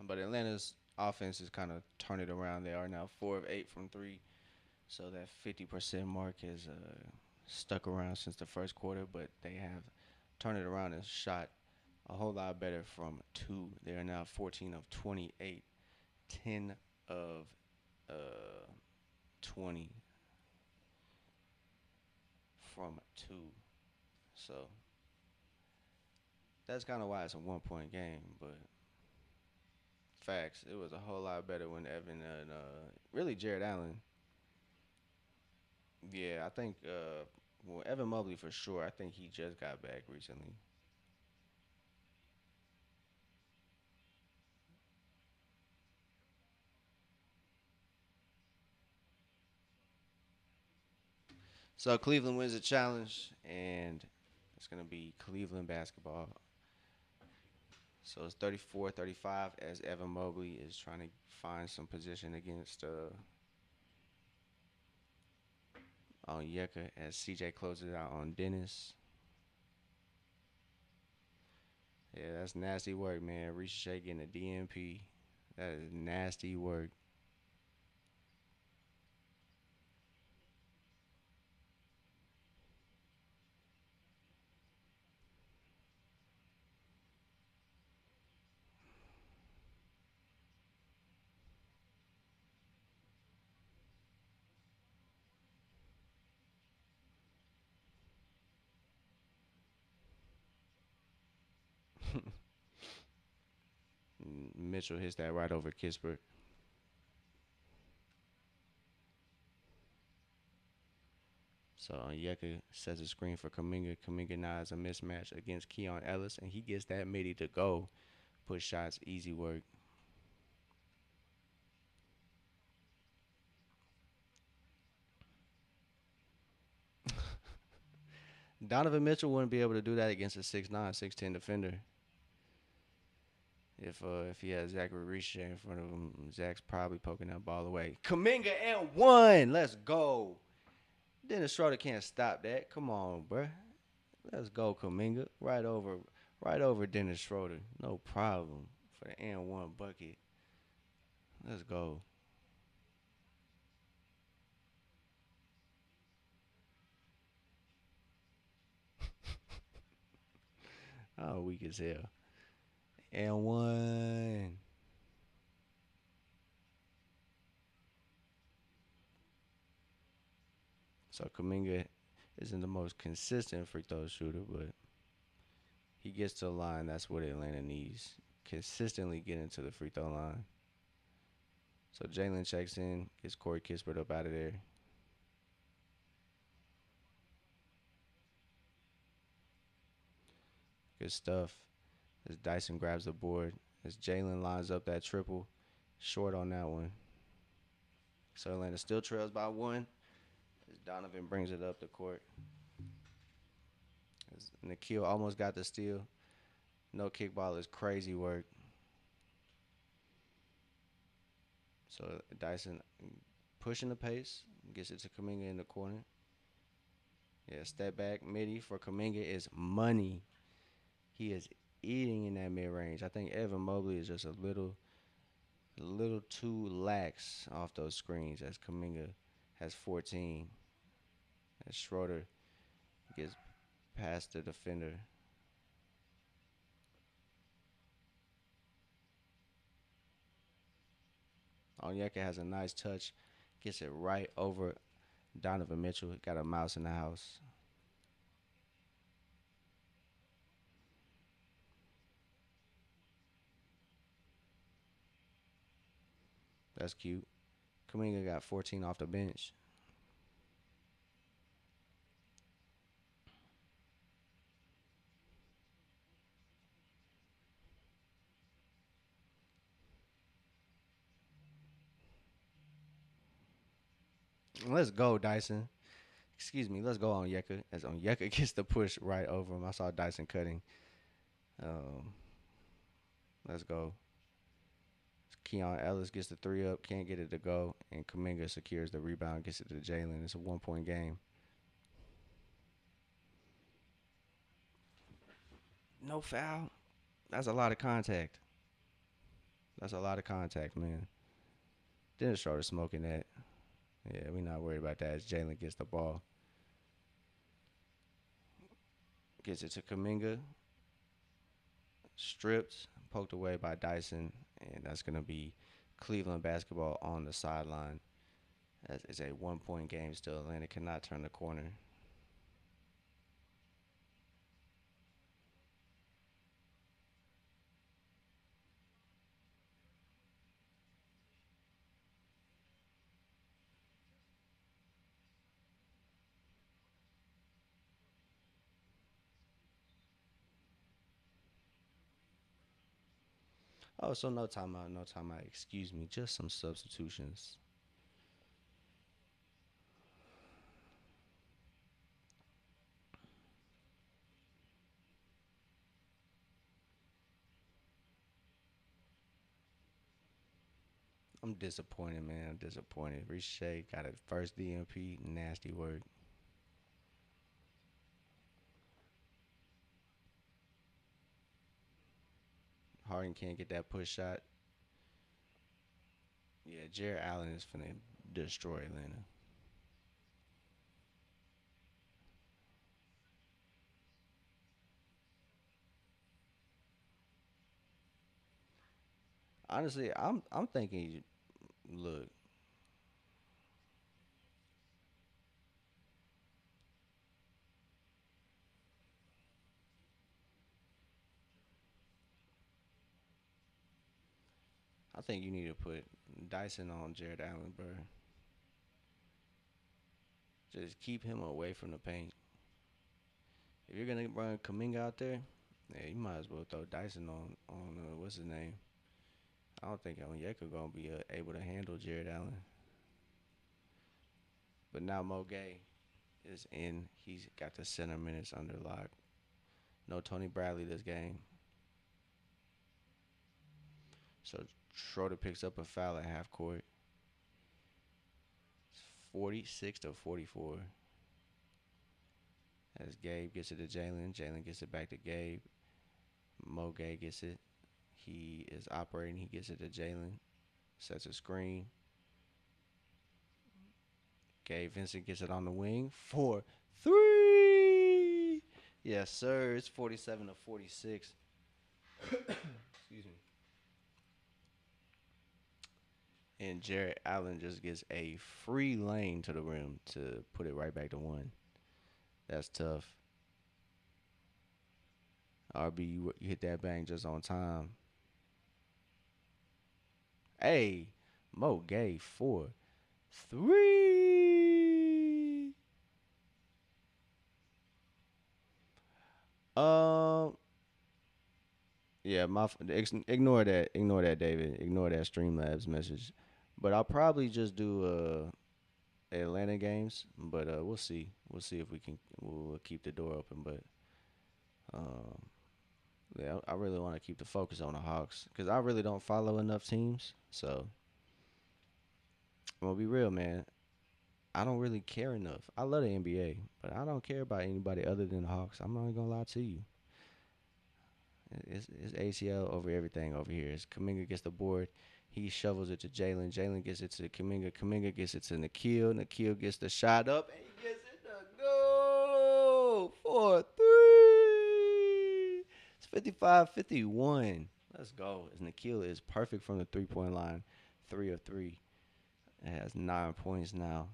A: but Atlanta's offense is kind of turned it around. They are now 4 of 8 from three, so that 50% mark has stuck around since the first quarter. But they have turned it around and shot a whole lot better from two. They are now 14 of 28, 10 of uh, 20 from two. So that's kind of why it's a 1 point game. But facts, it was a whole lot better when Evan and really Jared Allen. Yeah, I think well, Evan Mobley for sure. I think he just got back recently. So Cleveland wins the challenge, and it's gonna be Cleveland basketball. So it's 34-35 as Evan Mobley is trying to find some position against on Yeka as CJ closes it out on Dennis. Yeah, that's nasty work, man. Ricochet getting a DMP. That is nasty work. Mitchell hits that right over Kispert. So Yeka sets a screen for Kaminga. Kaminga now has a mismatch against Keon Ellis, and he gets that midi to go. Push shots, easy work. Donovan Mitchell wouldn't be able to do that against a 6'9", 6'10" defender. If he has Zachary Ricochet in front of him, Zach's probably poking that ball away. Kaminga and one. Let's go. Dennis Schroeder can't stop that. Come on, bruh. Let's go, Kaminga. Right over Dennis Schroeder. No problem for the and one bucket. Let's go. Oh, weak as hell. And one. So Kaminga isn't the most consistent free throw shooter, but he gets to the line. That's what Atlanta needs. Consistently get into the free throw line. So Jalen checks in, gets Corey Kispert up out of there. Good stuff. As Dyson grabs the board, as Jalen lines up that triple, short on that one. So Atlanta still trails by one. As Donovan brings it up the court. As Nikhil almost got the steal. No kickball is crazy work. So Dyson pushing the pace, gets it to Kaminga in the corner. Yeah, step back midi for Kaminga is money. He is eating in that mid range. I think Evan Mobley is just a little too lax off those screens as Kaminga has 14. As Schroeder gets past the defender. Onyeka has a nice touch, gets it right over Donovan Mitchell. Got a mouse in the house. That's cute. Kaminga got 14 off the bench. Let's go, Dyson. Excuse me. Let's go, Onyeka. As Onyeka gets the push right over him. I saw Dyson cutting. Um, let's go. Keon Ellis gets the three up, can't get it to go, and Kaminga secures the rebound, gets it to Jalen. It's a 1 point game. No foul. That's a lot of contact. That's a lot of contact, man. Dennis Schroeder smoking that. Yeah, we not worried about that as Jalen gets the ball. Gets it to Kaminga. Stripped, poked away by Dyson, and that's going to be Cleveland basketball on the sideline. As it's a 1 point game still. Atlanta cannot turn the corner. Oh, so no timeout, no timeout. Excuse me, just some substitutions. I'm disappointed, man. I'm disappointed. Riche got a first DMP. Nasty work. Harden can't get that push shot. Yeah, Jared Allen is finna destroy Atlanta. Honestly, I'm thinking. Look, I think you need to put Dyson on Jared Allen, bro. Just keep him away from the paint. If you're gonna run Kaminga out there, yeah, you might as well throw Dyson on what's his name. I don't think Onyeka gonna be able to handle Jared Allen. But now Mo Gay is in. He's got the center minutes under lock. No Tony Bradley this game. So Schroeder picks up a foul at half court. It's 46 to 44. As Gabe gets it to Jalen. Jalen gets it back to Gabe. Mo Gay gets it. He is operating. He gets it to Jalen. Sets a screen. Gabe Vincent gets it on the wing for three. Yes, sir. It's 47 to 46. Excuse me. And Jared Allen just gets a free lane to the rim to put it right back to one. That's tough. RB, you hit that bang just on time. Hey, Mo Gay for three. Um, yeah, ignore that. Ignore that, David. Ignore that Streamlabs message. But I'll probably just do Atlanta games. But we'll see. We'll see if we'll keep the door open. But um, yeah, I really want to keep the focus on the Hawks because I really don't follow enough teams. So I'm gonna be real, man. I don't really care enough. I love the NBA, but I don't care about anybody other than the Hawks. I'm not gonna lie to you. It's ACL over everything over here. It's Kaminga gets the board. He shovels it to Jalen. Jalen gets it to Kaminga. Kaminga gets it to Nikhil. Nikhil gets the shot up and he gets it to go for three. It's 55-51. Let's go. As Nikhil is perfect from the 3-point line. 3 of 3. It has 9 points now.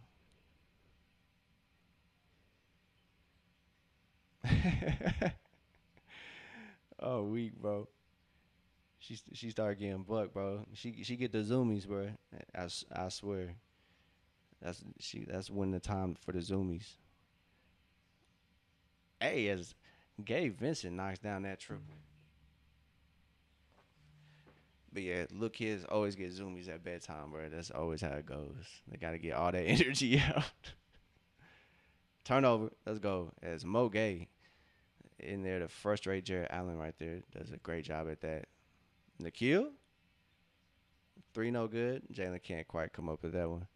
A: Oh, weak, bro. She started getting bucked, bro. She get the zoomies, bro. I swear. That's when the time for the zoomies. Hey, as Gabe Vincent knocks down that triple. But yeah, little kids always get zoomies at bedtime, bro. That's always how it goes. They gotta get all that energy out. Turnover. Let's go. As Mo Gay in there to frustrate Jared Allen right there. Does a great job at that. Nikhil, 3 no good. Jalen can't quite come up with that one.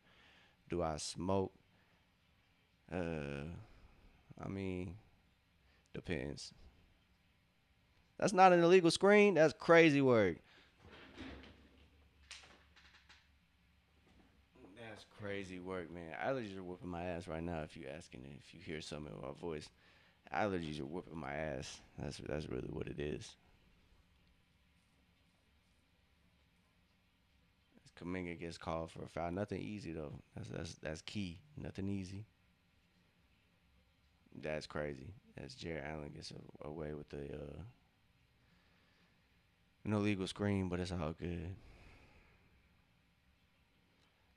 A: Do I smoke? Uh, I mean, depends. That's not an illegal screen. That's crazy work. That's crazy work, man. Allergies are whooping my ass right now. If you asking, if you hear something in my voice, allergies are whooping my ass. That's really what it is. Kaminga gets called for a foul. Nothing easy though. That's key. Nothing easy. That's crazy. As Jared Allen gets away with the no legal screen, but it's all good.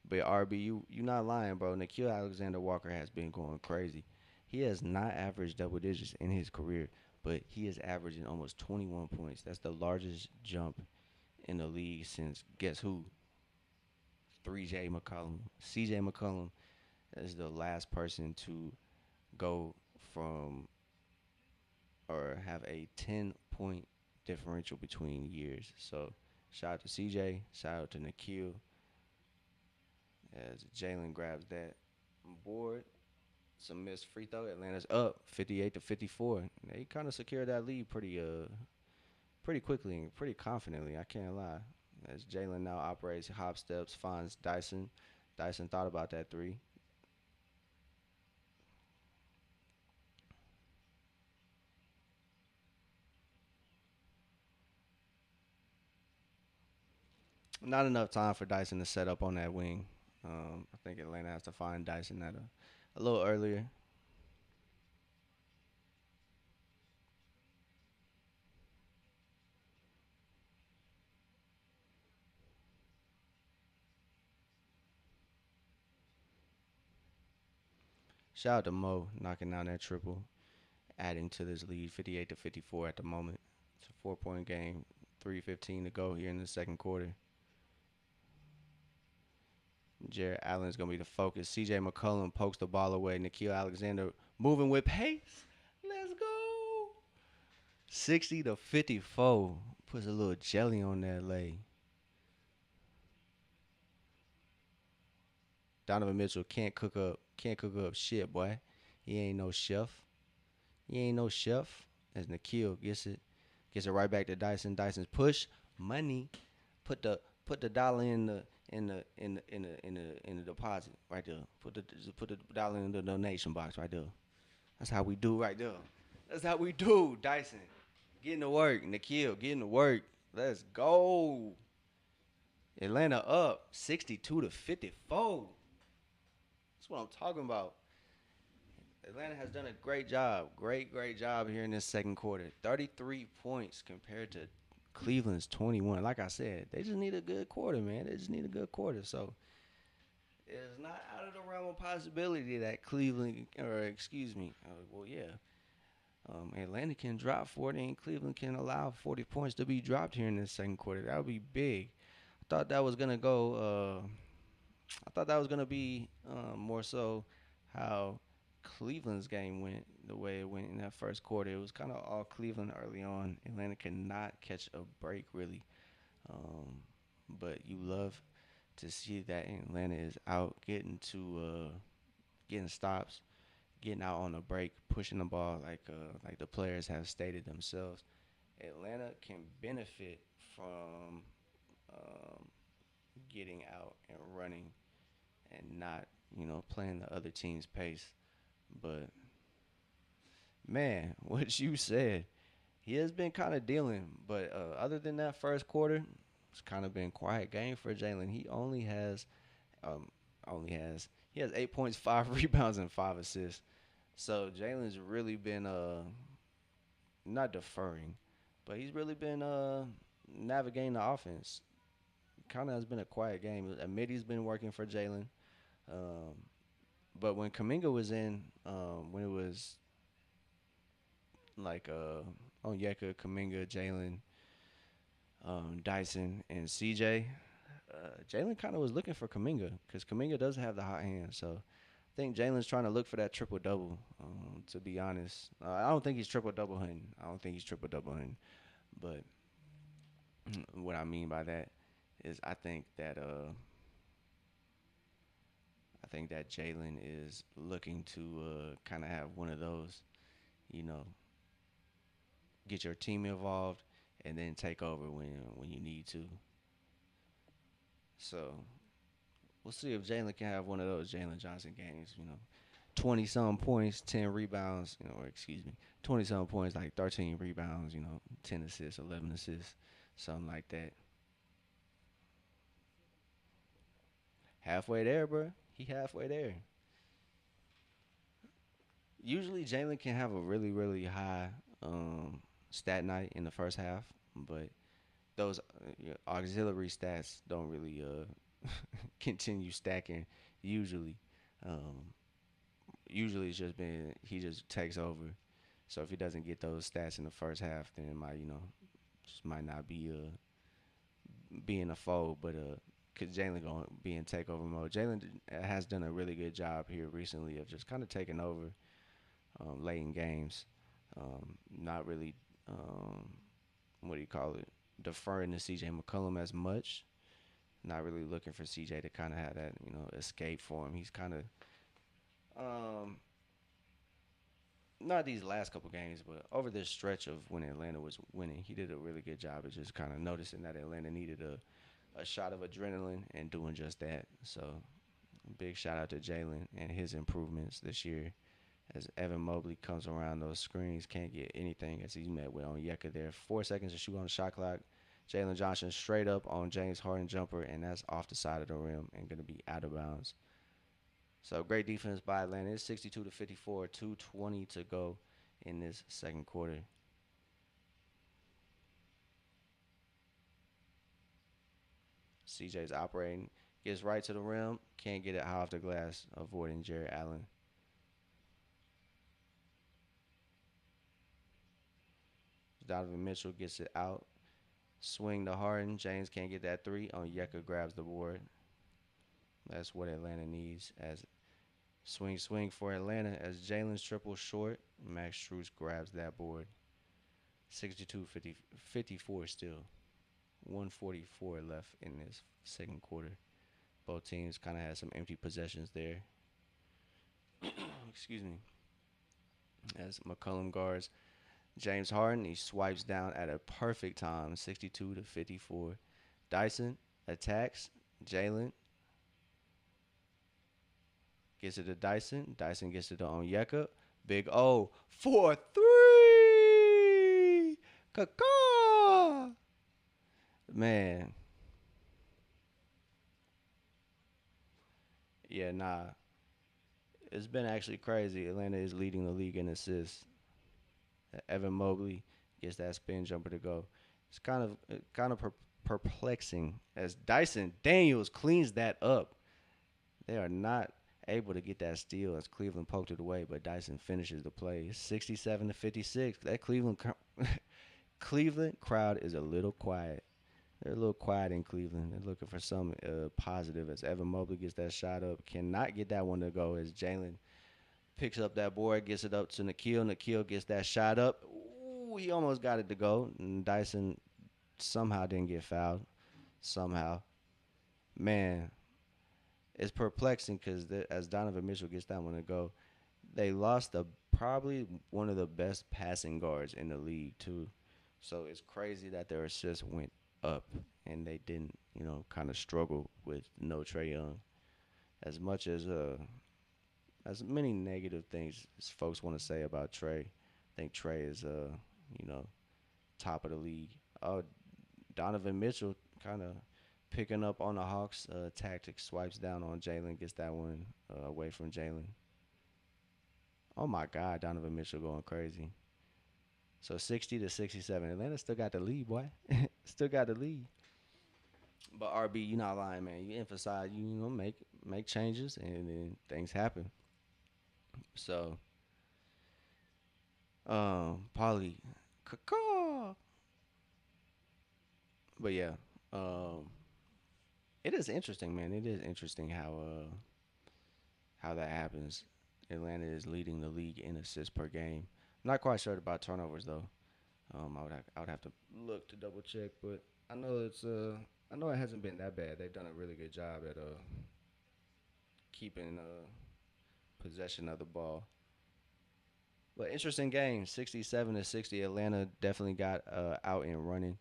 A: But RB, you not lying, bro. Nikhil Alexander Walker has been going crazy. He has not averaged double digits in his career, but he is averaging almost 21 points. That's the largest jump in the league since guess who? 3J McCollum. CJ McCollum is the last person to go from or have a 10-point differential between years. So shout out to CJ, shout out to Nikhil as Jalen grabs that board. Some missed free throw. Atlanta's up 58-54. They kind of secured that lead pretty quickly and pretty confidently. I can't lie. As Jalen now operates hop steps, finds Dyson. Dyson thought about that three. Not enough time for Dyson to set up on that wing. I think Atlanta has to find Dyson at a little earlier. Shout out to Mo knocking down that triple, adding to this lead 58-54 at the moment. It's a 4-point game, 3:15 to go here in the second quarter. Jared Allen's going to be the focus. CJ McCollum pokes the ball away. Nikhil Alexander moving with pace. Let's go. 60-54. Puts a little jelly on that lay. Donovan Mitchell can't cook up shit, boy. He ain't no chef. He ain't no chef. As Nikhil gets it right back to Dyson. Dyson's push money. Put the dollar in the deposit right there. Put the dollar in the donation box right there. That's how we do right there. That's how we do, Dyson. Getting to work, Nikhil. Getting to work. Let's go. Atlanta up 62-54. That's what I'm talking about. Atlanta has done a great job. Great job here in this second quarter. 33 points compared to Cleveland's 21. Like I said, they just need a good quarter, man. They just need a good quarter. So it's not out of the realm of possibility that Cleveland, or excuse me, well, yeah, Atlanta can drop 40 and Cleveland can allow 40 points to be dropped here in this second quarter. That would be big. I thought that was gonna go. I thought that was gonna be more so how Cleveland's game went, the way it went in that first quarter. It was kind of all Cleveland early on. Atlanta could not catch a break really, but you love to see that Atlanta is out getting stops, getting out on the break, pushing the ball like the players have stated themselves. Atlanta can benefit from um, getting out and running and not playing the other team's pace. But man, what you said, he has been kind of dealing. But other than that first quarter, it's kind of been quiet game for Jalen. Um, he has 8 points, 5 rebounds, and 5 assists. So Jalen's really been not deferring, but he's really been navigating the offense. Kind of has been a quiet game. Admitti's been working for Jalen, um, but when Kaminga was in, when it was like Onyeka, Kaminga, Jalen, Dyson, and CJ, Jalen kind of was looking for Kaminga because Kaminga does have the hot hand. So I think Jalen's trying to look for that triple double. To be honest, I don't think he's triple double hunting. I don't think he's triple double hunting. But what I mean by that is I think that Jalen is looking to kind of have one of those, you know, get your team involved and then take over when you need to. So we'll see if Jalen can have one of those Jalen Johnson games. 20 some points, 10 rebounds. Or excuse me, 20 some points, like 13 rebounds. 10 assists, 11 assists, something like that. Halfway there, bro. He halfway there. Usually Jalen can have a really really high stat night in the first half, but those auxiliary stats don't really continue stacking. Usually, um, usually it's just been he just takes over. So if he doesn't get those stats in the first half, then it might just might not be being a fold, but cause Jalen going to be in takeover mode. Jalen has done a really good job here recently of just kind of taking over late in games, not really what do you call it, deferring to CJ McCollum as much. Not really looking for CJ to kind of have that escape for him. He's kind of um, not these last couple games, but over this stretch of when Atlanta was winning, he did a really good job of just kind of noticing that Atlanta needed a shot of adrenaline and doing just that. So, big shout out to Jalen and his improvements this year. As Evan Mobley comes around those screens, can't get anything as he's met with Onyeka there. 4 seconds to shoot on the shot clock. Jalen Johnson straight up on James Harden jumper, and that's off the side of the rim and going to be out of bounds. So great defense by Atlanta. It's 62 to 54, 2:20 to go in this second quarter. CJ's operating, gets right to the rim, can't get it high off the glass, avoiding Jared Allen. Donovan Mitchell gets it out, swing to Harden. James can't get that three. Onyeka grabs the board. That's what Atlanta needs. As swing for Atlanta as Jalen's triple short. Max Strus grabs that board. 62-54 still. 144 left in this second quarter. Both teams kind of had some empty possessions there. Excuse me. As McCollum guards James Harden, he swipes down at a perfect time, 62 to 54. Dyson attacks. Jalen gets it to Dyson. Dyson gets it to Onyeka. Big O for three. Caw. Man, yeah, nah. It's been actually crazy. Atlanta is leading the league in assists. Evan Mobley gets that spin jumper to go. It's kind of perplexing as Dyson Daniels cleans that up. They are not able to get that steal as Cleveland poked it away, but Dyson finishes the play. 67 to 56. That Cleveland crowd is a little quiet. They're a little quiet in Cleveland. They're looking for some positive as Evan Mobley gets that shot up. Cannot get that one to go as Jalen picks up that board, gets it up to Nikhil. Nikhil gets that shot up. Ooh, he almost got it to go. And Dyson somehow didn't get fouled. Somehow. Man, it's perplexing because as Donovan Mitchell gets that one to go, they lost probably one of the best passing guards in the league too. So it's crazy that their assists went up and they didn't, kind of struggle with no Trey Young. As much as many negative things as folks want to say about Trey, I think Trey is you know, top of the league. Donovan Mitchell kind of picking up on the Hawks' tactics, swipes down on Jalen, gets that one away from Jalen. Oh my God, Donovan Mitchell going crazy. So 60 to 67. Atlanta still got the lead, boy. Still got the lead. But RB, you not lying, man. You emphasize, make changes, and then things happen. So, Polly, caw. But yeah, um, it is interesting, man. It is interesting how that happens. Atlanta is leading the league in assists per game. I'm not quite sure about turnovers though. I would have to look to double check, but I know I know it hasn't been that bad. They've done a really good job at keeping possession of the ball. But interesting game, 67 to 60. Atlanta definitely got out and running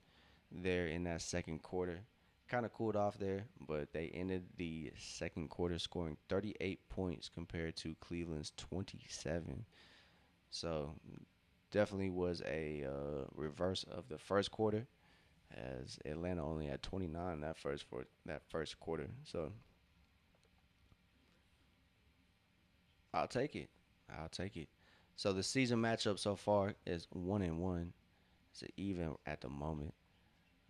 A: there in that second quarter. Kind of cooled off there, but they ended the second quarter scoring 38 points compared to Cleveland's 27. So definitely was a reverse of the first quarter, as Atlanta only had 29 that first quarter. So I'll take it. I'll take it. So the season matchup so far is 1-1. It's even at the moment.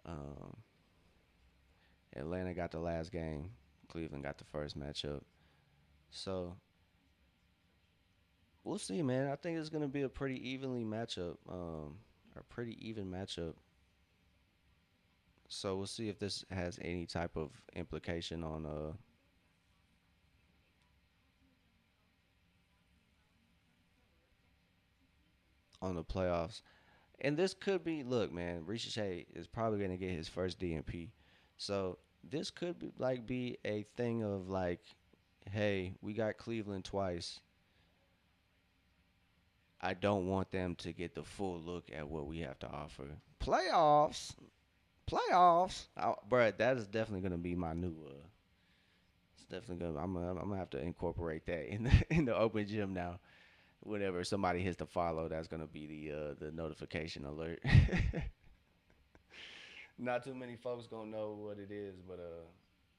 A: Um, Atlanta got the last game. Cleveland got the first matchup. So we'll see, man. I think it's gonna be a pretty evenly matchup. A pretty even matchup. So we'll see if this has any type of implication on the playoffs. And this could be, look, man, Ricochet is probably gonna get his first DNP. So this could be a thing of like, hey, we got Cleveland twice. I don't want them to get the full look at what we have to offer. Playoffs, playoffs, bro. That is definitely gonna be my new. It's definitely gonna. I'm gonna have to incorporate that in the open gym now. Whenever somebody hits the follow, that's gonna be the notification alert. Not too many folks gonna know what it is, but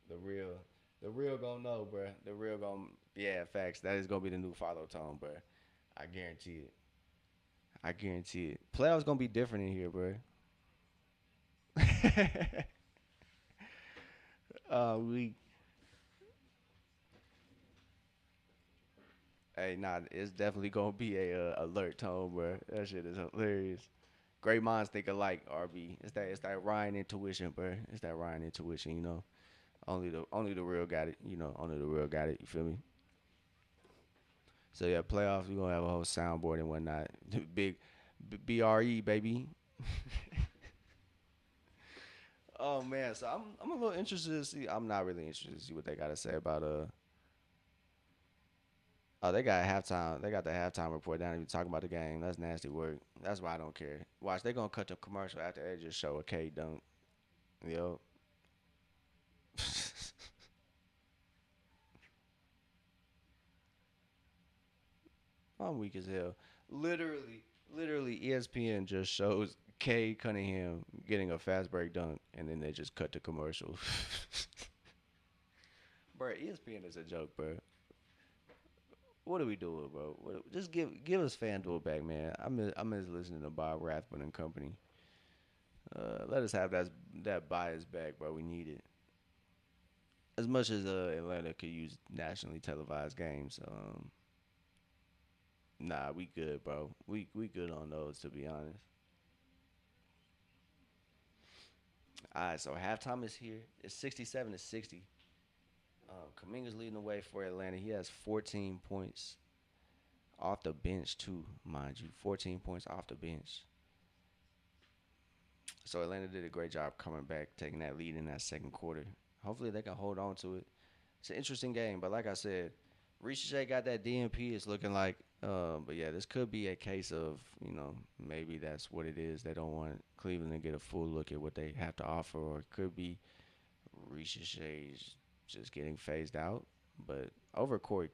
A: the real the real gonna know, bruh. The real gonna yeah, facts. That is gonna be the new follow tone, bruh. I guarantee it. I guarantee it. Playoffs gonna be different in here, bruh. We hey nah, it's definitely gonna be a alert tone, bruh. That shit is hilarious. Great minds think alike, RB. It's that Ryan intuition, bruh. It's that Ryan intuition, you know. Only the real got it, you know. Only the real got it. You feel me? So yeah, playoffs. We gonna have a whole soundboard and whatnot. Big BRE baby. Oh man, so I'm a little interested to see. I'm not really interested to see what they got to say about Oh, they got halftime. They got the halftime report. They don't even talk about the game. That's nasty work. That's why I don't care. Watch, they gonna cut the commercial after they just show a K dunk. Yo, I'm weak as hell. Literally, literally, ESPN just shows K Cunningham getting a fast break dunk, and then they just cut the commercial. Bro, ESPN is a joke, bro. What are we doing, bro? Just give us FanDuel back, man. I'm just listening to Bob Rathbun and company. Let us have that bias back, bro. We need it. As much as Atlanta could use nationally televised games, nah, we good, bro. We good on those, to be honest. All right, so halftime is here. It's 67 to 60. Kaminga's leading the way for Atlanta. He has 14 points off the bench too, mind you. 14 points off the bench. So Atlanta did a great job coming back, taking that lead in that second quarter. hopefully they can hold on to it. It's an interesting game, but like I said, Ricochet got that DMP. It's looking like, but yeah, this could be a case of maybe that's what it is. They don't want Cleveland to get a full look at what they have to offer, or it could be Ricochet's just getting phased out. But over Corey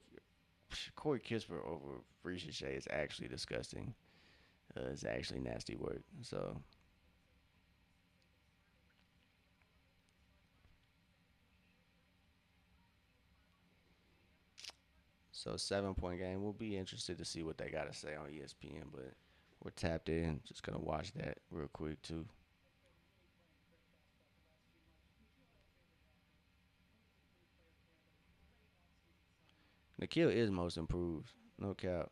A: Kisper over Ricochet is actually disgusting. It's actually nasty work. So 7 point game. We'll be interested to see what they got to say on ESPN, but we're tapped in. Just gonna watch that real quick too. Nikhil is most improved. No cap.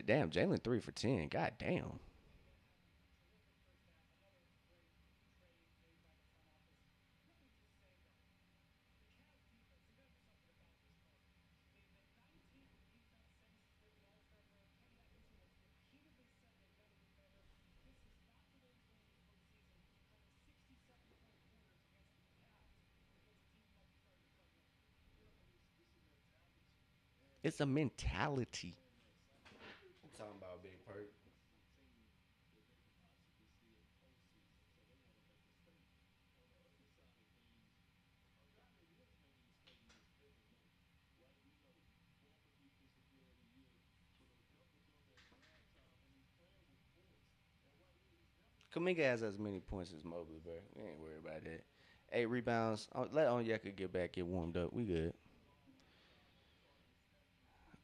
A: Damn, Jalen 3 for 10. God damn. It's a mentality. I'm talking about Big Perk. Kaminga has as many points as Mobley, bro. We ain't worried about that. 8 rebounds. Let Onyeka get back, get warmed up. We good.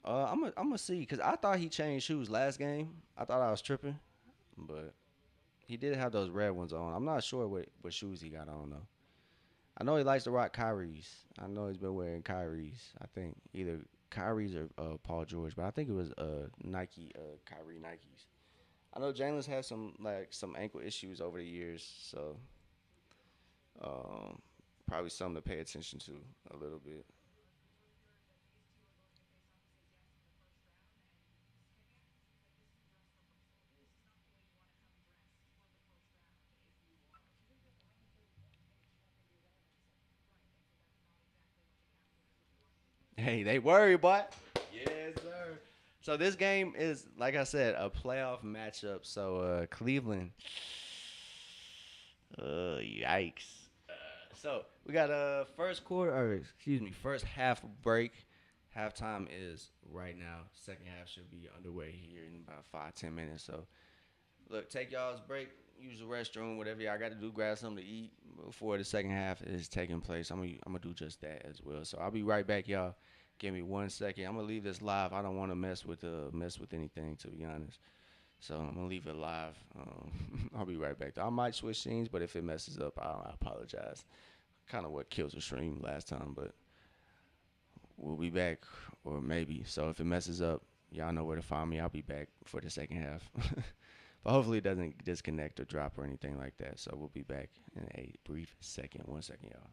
A: I'm gonna see because I thought he changed shoes last game. I thought I was tripping, but he did have those red ones on. I'm not sure what shoes he got on though. I know he likes to rock Kyrie's. I know he's been wearing Kyrie's. I think either Kyrie's or Paul George, but I think it was Nike Kyrie Nikes. I know Jalen's had some ankle issues over the years, so um, probably something to pay attention to a little bit. Hey, they worry, boy. Yes, sir. So this game is, like I said, a playoff matchup. So Cleveland, yikes. So we got a first quarter, or excuse me, first half break. Halftime is right now. Second half should be underway here in about 5-10 minutes. So look, take y'all's break, use the restroom, whatever y'all got to do, grab something to eat before the second half is taking place. I'm gonna do just that as well. So I'll be right back, y'all. Give me 1 second. I'm gonna leave this live. I don't want to mess with anything, to be honest. So I'm gonna leave it live. I'll be right back. I might switch scenes, but if it messes up, I apologize. Kind of what kills the stream last time, but we'll be back, or maybe. So if it messes up, y'all know where to find me. I'll be back for the second half. But hopefully it doesn't disconnect or drop or anything like that. So we'll be back in a brief second. 1 second, y'all.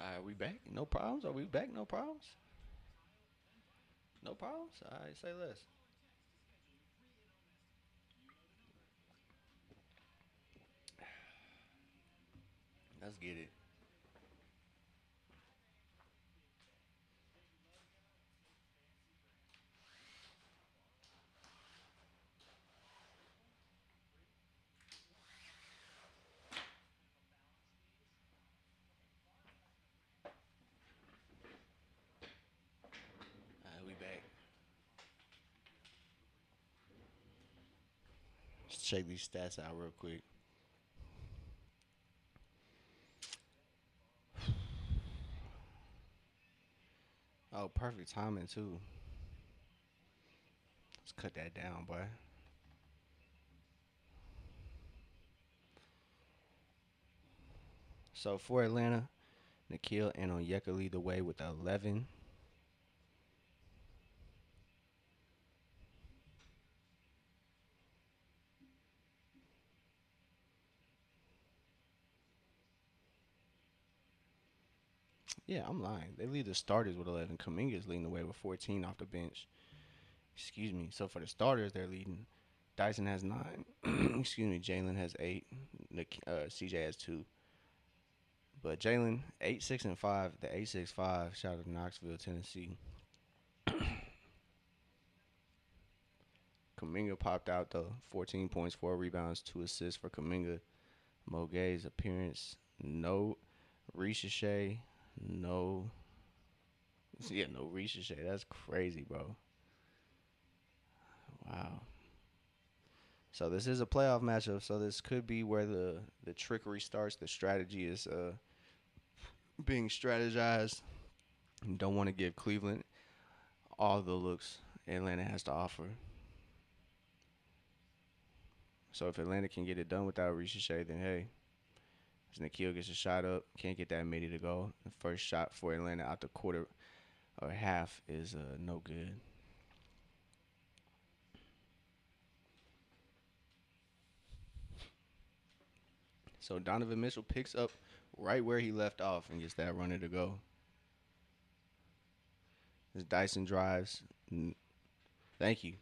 A: Are we back? No problems? Are we back? No problems? No problems? All right, say less. Let's get it. All right, we back. Let's check these stats out real quick. Oh, perfect timing, too. Let's cut that down, boy. So for Atlanta, Nikhil and Onyeka lead the way with 11. Yeah, I'm lying. They lead the starters with 11. Kaminga's leading the way with 14 off the bench. Excuse me. So for the starters, they're leading. Dyson has 9. Excuse me. Jalen has 8. CJ has 2. But Jalen, 8, 6, and 5. The 8, 6, 5. Shout out to Knoxville, Tennessee. Kaminga popped out though. 14 points, 4 rebounds, 2 assists for Kaminga. Mogay's appearance. No Ricochet. No. Yeah, no Ricochet. That's crazy, bro. Wow. So this is a playoff matchup. So this could be where the trickery starts. The strategy is being strategized. You don't want to give Cleveland all the looks Atlanta has to offer. So if Atlanta can get it done without Ricochet, then hey, as Nikhil gets a shot up, can't get that midi to go. The first shot for Atlanta out the quarter or half is no good. So Donovan Mitchell picks up right where he left off and gets that runner to go. As Dyson drives, thank you.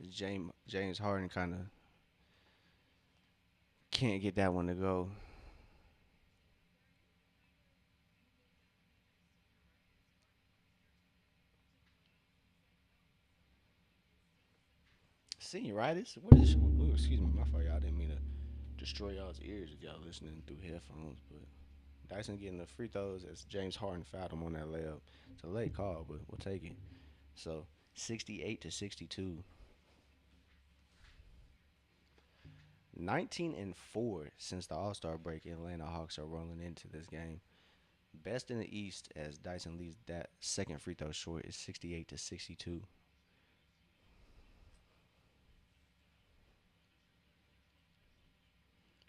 A: As James Harden kind of can't get that one to go. Senioritis? What is? Ooh, excuse me, my fault. Y'all didn't mean to destroy y'all's ears if y'all listening through headphones. But Dyson getting the free throws as James Harden fouled him on that layup. It's a late call, but we'll take it. So 68 to 62. 19 and 4 since the All Star break. Atlanta Hawks are rolling into this game. Best in the East as Dyson leaves that second free throw short is 68 to 62.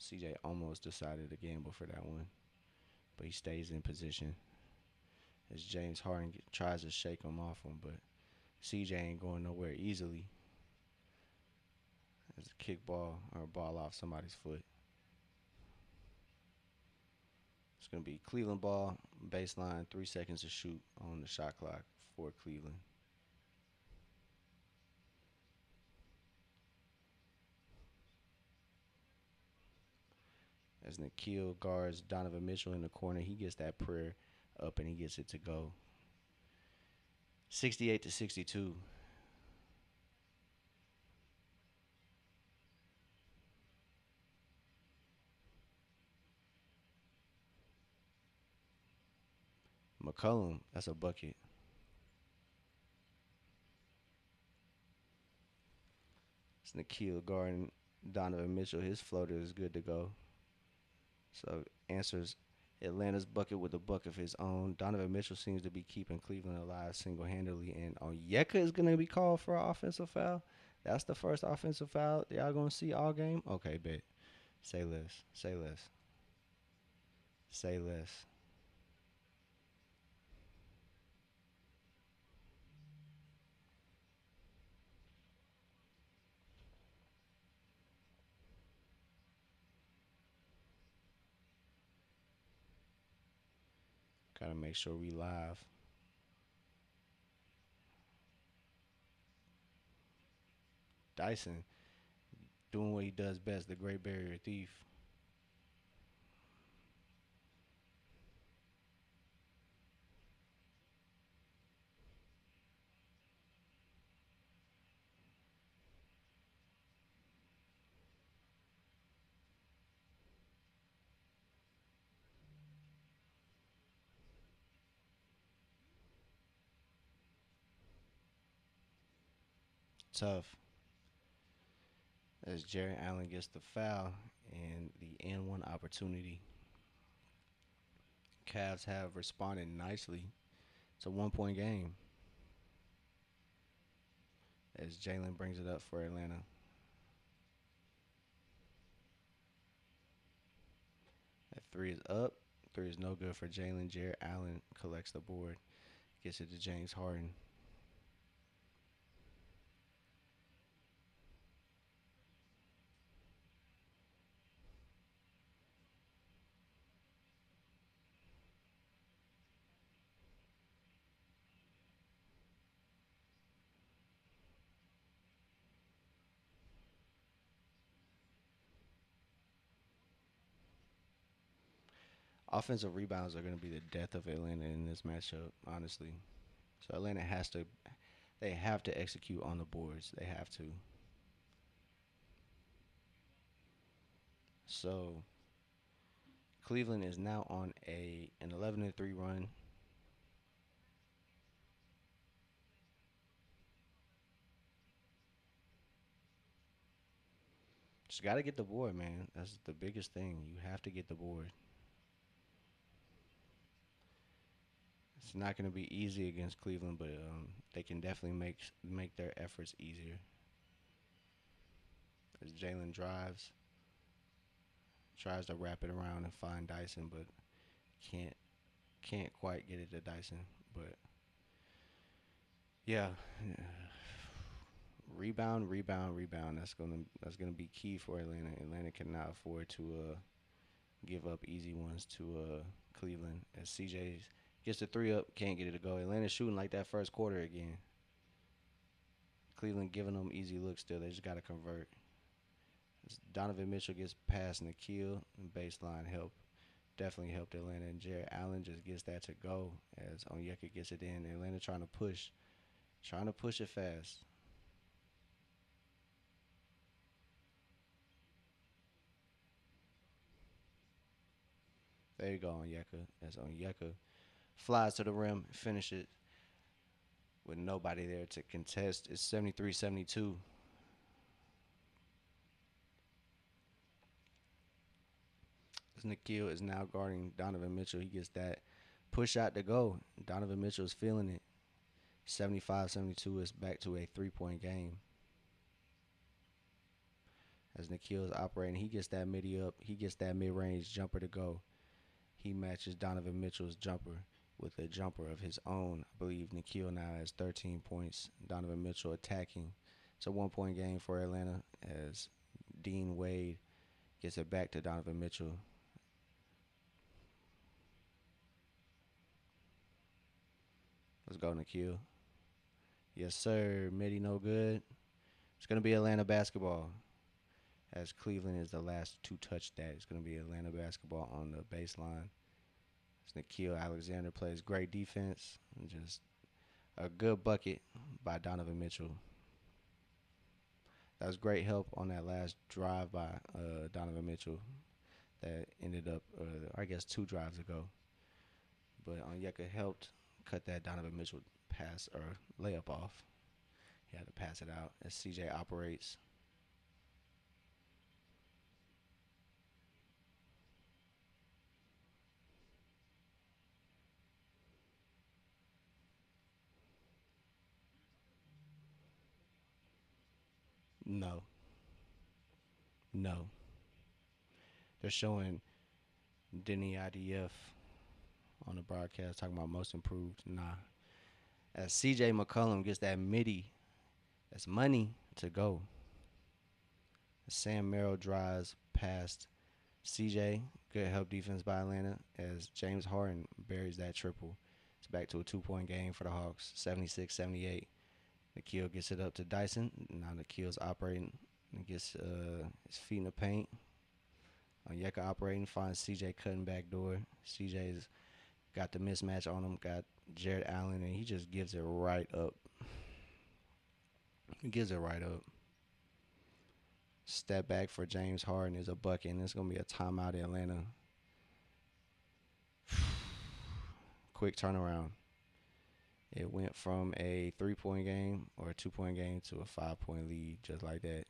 A: CJ almost decided to gamble for that one, but he stays in position as James Harden tries to shake him off him, but CJ ain't going nowhere easily. As a kick ball or a ball off somebody's foot. It's going to be Cleveland ball, baseline, 3 seconds to shoot on the shot clock for Cleveland. As Nikhil guards Donovan Mitchell in the corner, he gets that prayer up and he gets it to go. 68 to 62. McCollum, that's a bucket. It's Nikhil guarding Donovan Mitchell. His floater is good to go. So answers Atlanta's bucket with a bucket of his own. Donovan Mitchell seems to be keeping Cleveland alive single handedly. And Onyeka is going to be called for an offensive foul. That's the first offensive foul y'all going to see all game? Okay, bet. Say less. Say less. Say less. Gotta make sure we live. Dyson doing what he does best, the Great Barrier Thief. Tough. As Jared Allen gets the foul and the N1 opportunity. Cavs have responded nicely. It's a 1 point game as Jalen brings it up for Atlanta. That three is up. Three is no good for Jalen. Jared Allen collects the board, gets it to James Harden. Offensive rebounds are going to be the death of Atlanta in this matchup, honestly. So Atlanta they have to execute on the boards. They have to. So Cleveland is now on an 11-3 run. Just got to get the board, man. That's the biggest thing. You have to get the board. It's not going to be easy against Cleveland, but they can definitely make their efforts easier. As Jalen drives, tries to wrap it around and find Dyson, but can't can't quite get it to Dyson. But yeah, rebound, rebound, rebound. That's gonna be key for Atlanta. Atlanta cannot afford to give up easy ones to Cleveland. As CJ gets the three up, can't get it to go. Atlanta's shooting like that first quarter again. Cleveland giving them easy looks still. They just got to convert. As Donovan Mitchell gets past Nikhil and baseline help. Definitely helped Atlanta. And Jared Allen just gets that to go as Onyeka gets it in. Atlanta trying to push it fast. There you go, Onyeka. As Onyeka flies to the rim, finish it with nobody there to contest. It's 73-72. As Nikhil is now guarding Donovan Mitchell. He gets that push out to go. Donovan Mitchell is feeling it. 75-72 is back to a 3 point game. As Nikhil is operating, he gets that midi up. He gets that mid range jumper to go. He matches Donovan Mitchell's jumper with a jumper of his own. I believe Nikhil now has 13 points. Donovan Mitchell attacking. It's a 1 point game for Atlanta as Dean Wade gets it back to Donovan Mitchell. Let's go, Nikhil. Yes, sir. Midi no good. It's going to be Atlanta basketball as Cleveland is the last to touch that. It's going to be Atlanta basketball on the baseline. As Nikhil Alexander plays great defense and just a good bucket by Donovan Mitchell. That was great help on that last drive by Donovan Mitchell that ended up, I guess, 2 drives ago. But Onyeka helped cut that Donovan Mitchell pass or layup off. He had to pass it out as CJ operates. No, no. They're showing Denny IDF on the broadcast talking about most improved. Nah. As CJ McCollum gets that midi, that's money to go. Sam Merrill drives past CJ, good help defense by Atlanta as James Harden buries that triple. It's back to a 2 point game for the Hawks, 76-78. Nikhil gets it up to Dyson. Now Nikhil's operating and gets his feet in the paint. Onyeka operating, finds CJ cutting back door. CJ's got the mismatch on him, got Jared Allen, and he just gives it right up. He gives it right up. Step back for James Harden is a bucket, and it's going to be a timeout in Atlanta. Quick turnaround. It went from a 3 point game or a 2 point game to a 5 point lead, just like that.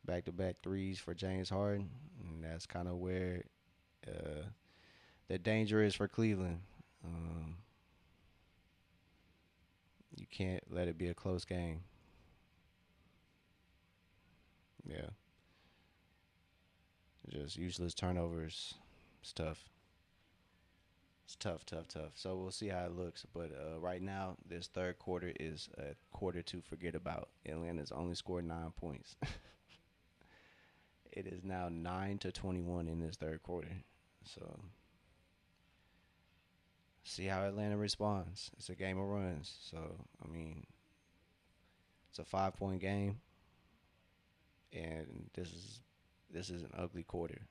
A: Back to back threes for James Harden, and that's kind of where uh, the danger is for Cleveland. Um, you can't let it be a close game. Yeah, just useless turnovers. It's tough. It's tough, tough, tough. So we'll see how it looks. But right now, this third quarter is a quarter to forget about. Atlanta's only scored 9 points. It is now 9-21 in this third quarter. So see how Atlanta responds. It's a game of runs. So I mean, it's a 5 point game, and this is an ugly quarter.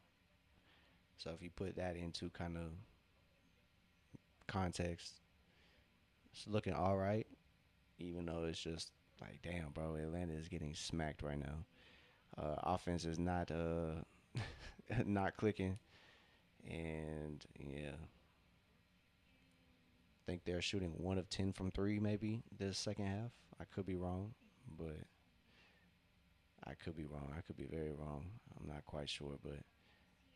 A: So if you put that into kind of context, it's looking all right, even though it's just like, damn, bro, Atlanta is getting smacked right now. Offense is not not clicking, and yeah, I think they're shooting 1 of 10 from three maybe this second half. I could be wrong, but I could be wrong. I could be very wrong. I'm not quite sure, but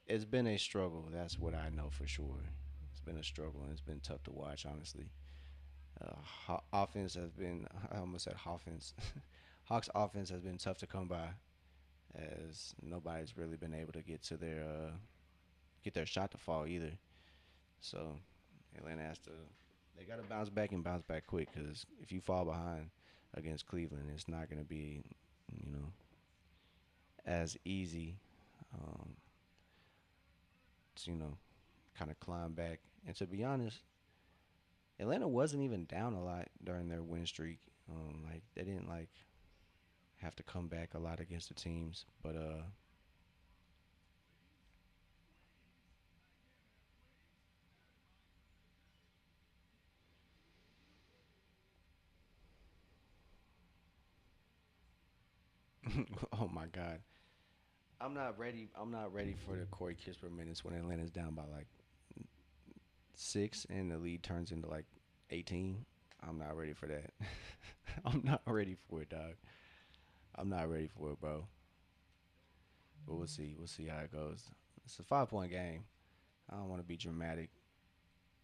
A: it's been a struggle. That's what I know for sure. It's been a struggle, and it's been tough to watch, honestly. Offense has been, I almost said offense. Hawks offense has been tough to come by, as nobody's really been able to get their shot to fall either. So Atlanta has to, they got to bounce back and bounce back quick, because if you fall behind against Cleveland, it's not going to be, you know, as easy um, to, kind of climb back. And to be honest, Atlanta wasn't even down a lot during their win streak. Like they didn't like have to come back a lot against the teams, but oh my God, I'm not ready. I'm not ready for the Corey Kispert minutes when Atlanta's down by like 6 and the lead turns into like 18. I'm not ready for that. I'm not ready for it, dog. I'm not ready for it, bro. But we'll see. We'll see how it goes. It's a 5 point game. I don't want to be dramatic.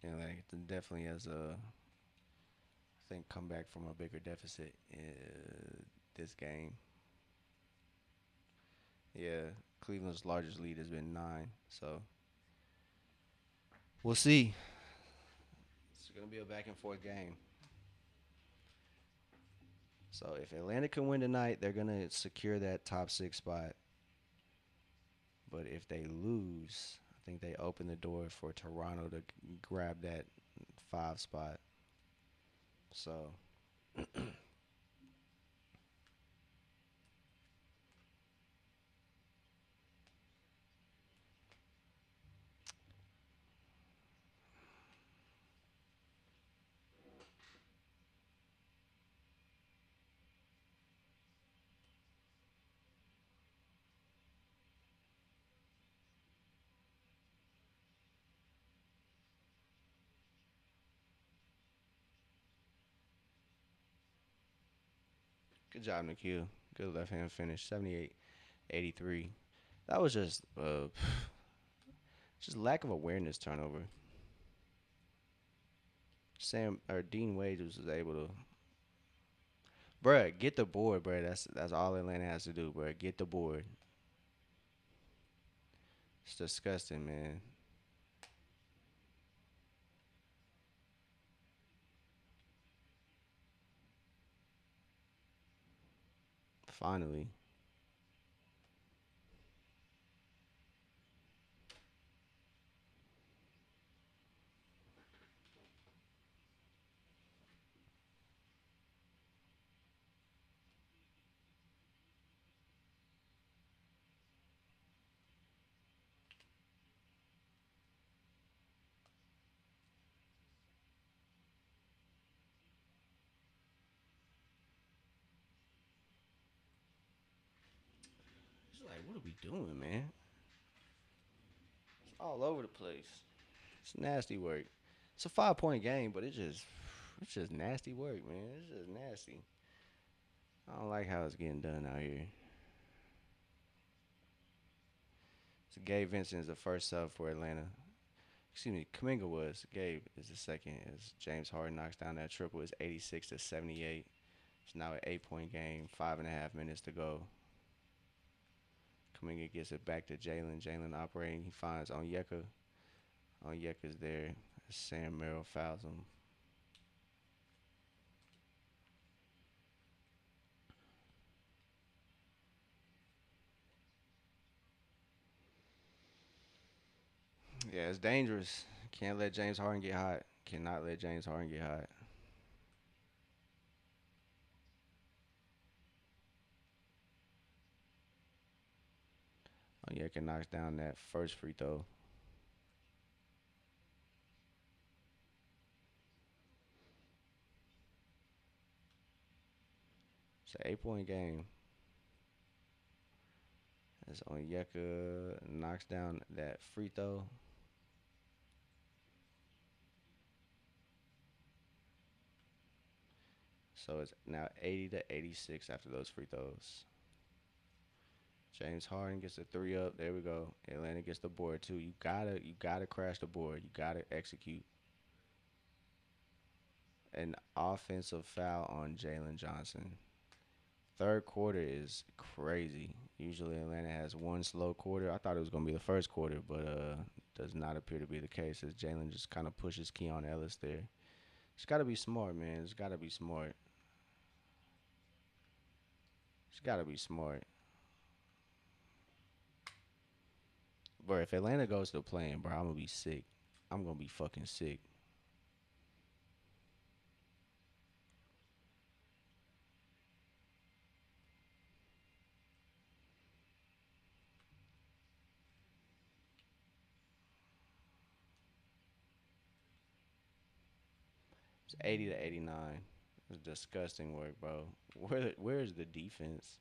A: Like it definitely has a, I think, come back from a bigger deficit this game. Yeah, Cleveland's largest lead has been 9. So we'll see. It's gonna be a back and forth game. So if Atlanta can win tonight, they're gonna secure that top 6 spot. But if they lose, I think they open the door for Toronto to grab that 5 spot. So good job, Nikhil. Good left hand finish, 78-83. That was just lack of awareness turnover. Sam or Dean Wade was able to, bruh, get the board, bruh. That's all Atlanta has to do, bruh. Get the board. It's disgusting, man. Finally. What are we doing, man? It's all over the place. It's nasty work. It's a 5 point game, but it's just nasty work, man. It's just nasty. I don't like how it's getting done out here. So Gabe Vincent is the first sub for Atlanta. Excuse me, Kaminga was. Gabe is the second. As James Harden knocks down that triple, it's 86-78. It's now an 8 point game, 5.5 minutes to go. Kaminga gets it back to Jalen. Jalen operating. He finds Onyeka. Onyeka's there. Sam Merrill fouls him. Yeah, it's dangerous. Can't let James Harden get hot. Cannot let James Harden get hot. Onyeka knocks down that first free throw. It's an 8 point game. As Onyeka knocks down that free throw. So it's now 80-86 after those free throws. James Harden gets the three up. There we go. Atlanta gets the board too. You gotta crash the board. You gotta execute. An offensive foul on Jalen Johnson. Third quarter is crazy. Usually Atlanta has one slow quarter. I thought it was gonna be the first quarter, but does not appear to be the case as Jalen just kind of pushes Keon Ellis there. It's gotta be smart, man. It's gotta be smart. It's gotta be smart. Bro, if Atlanta goes to playing, bro, I'm gonna be sick. I'm gonna be fucking sick. It's 80-89. It's disgusting work, bro. Where's the defense?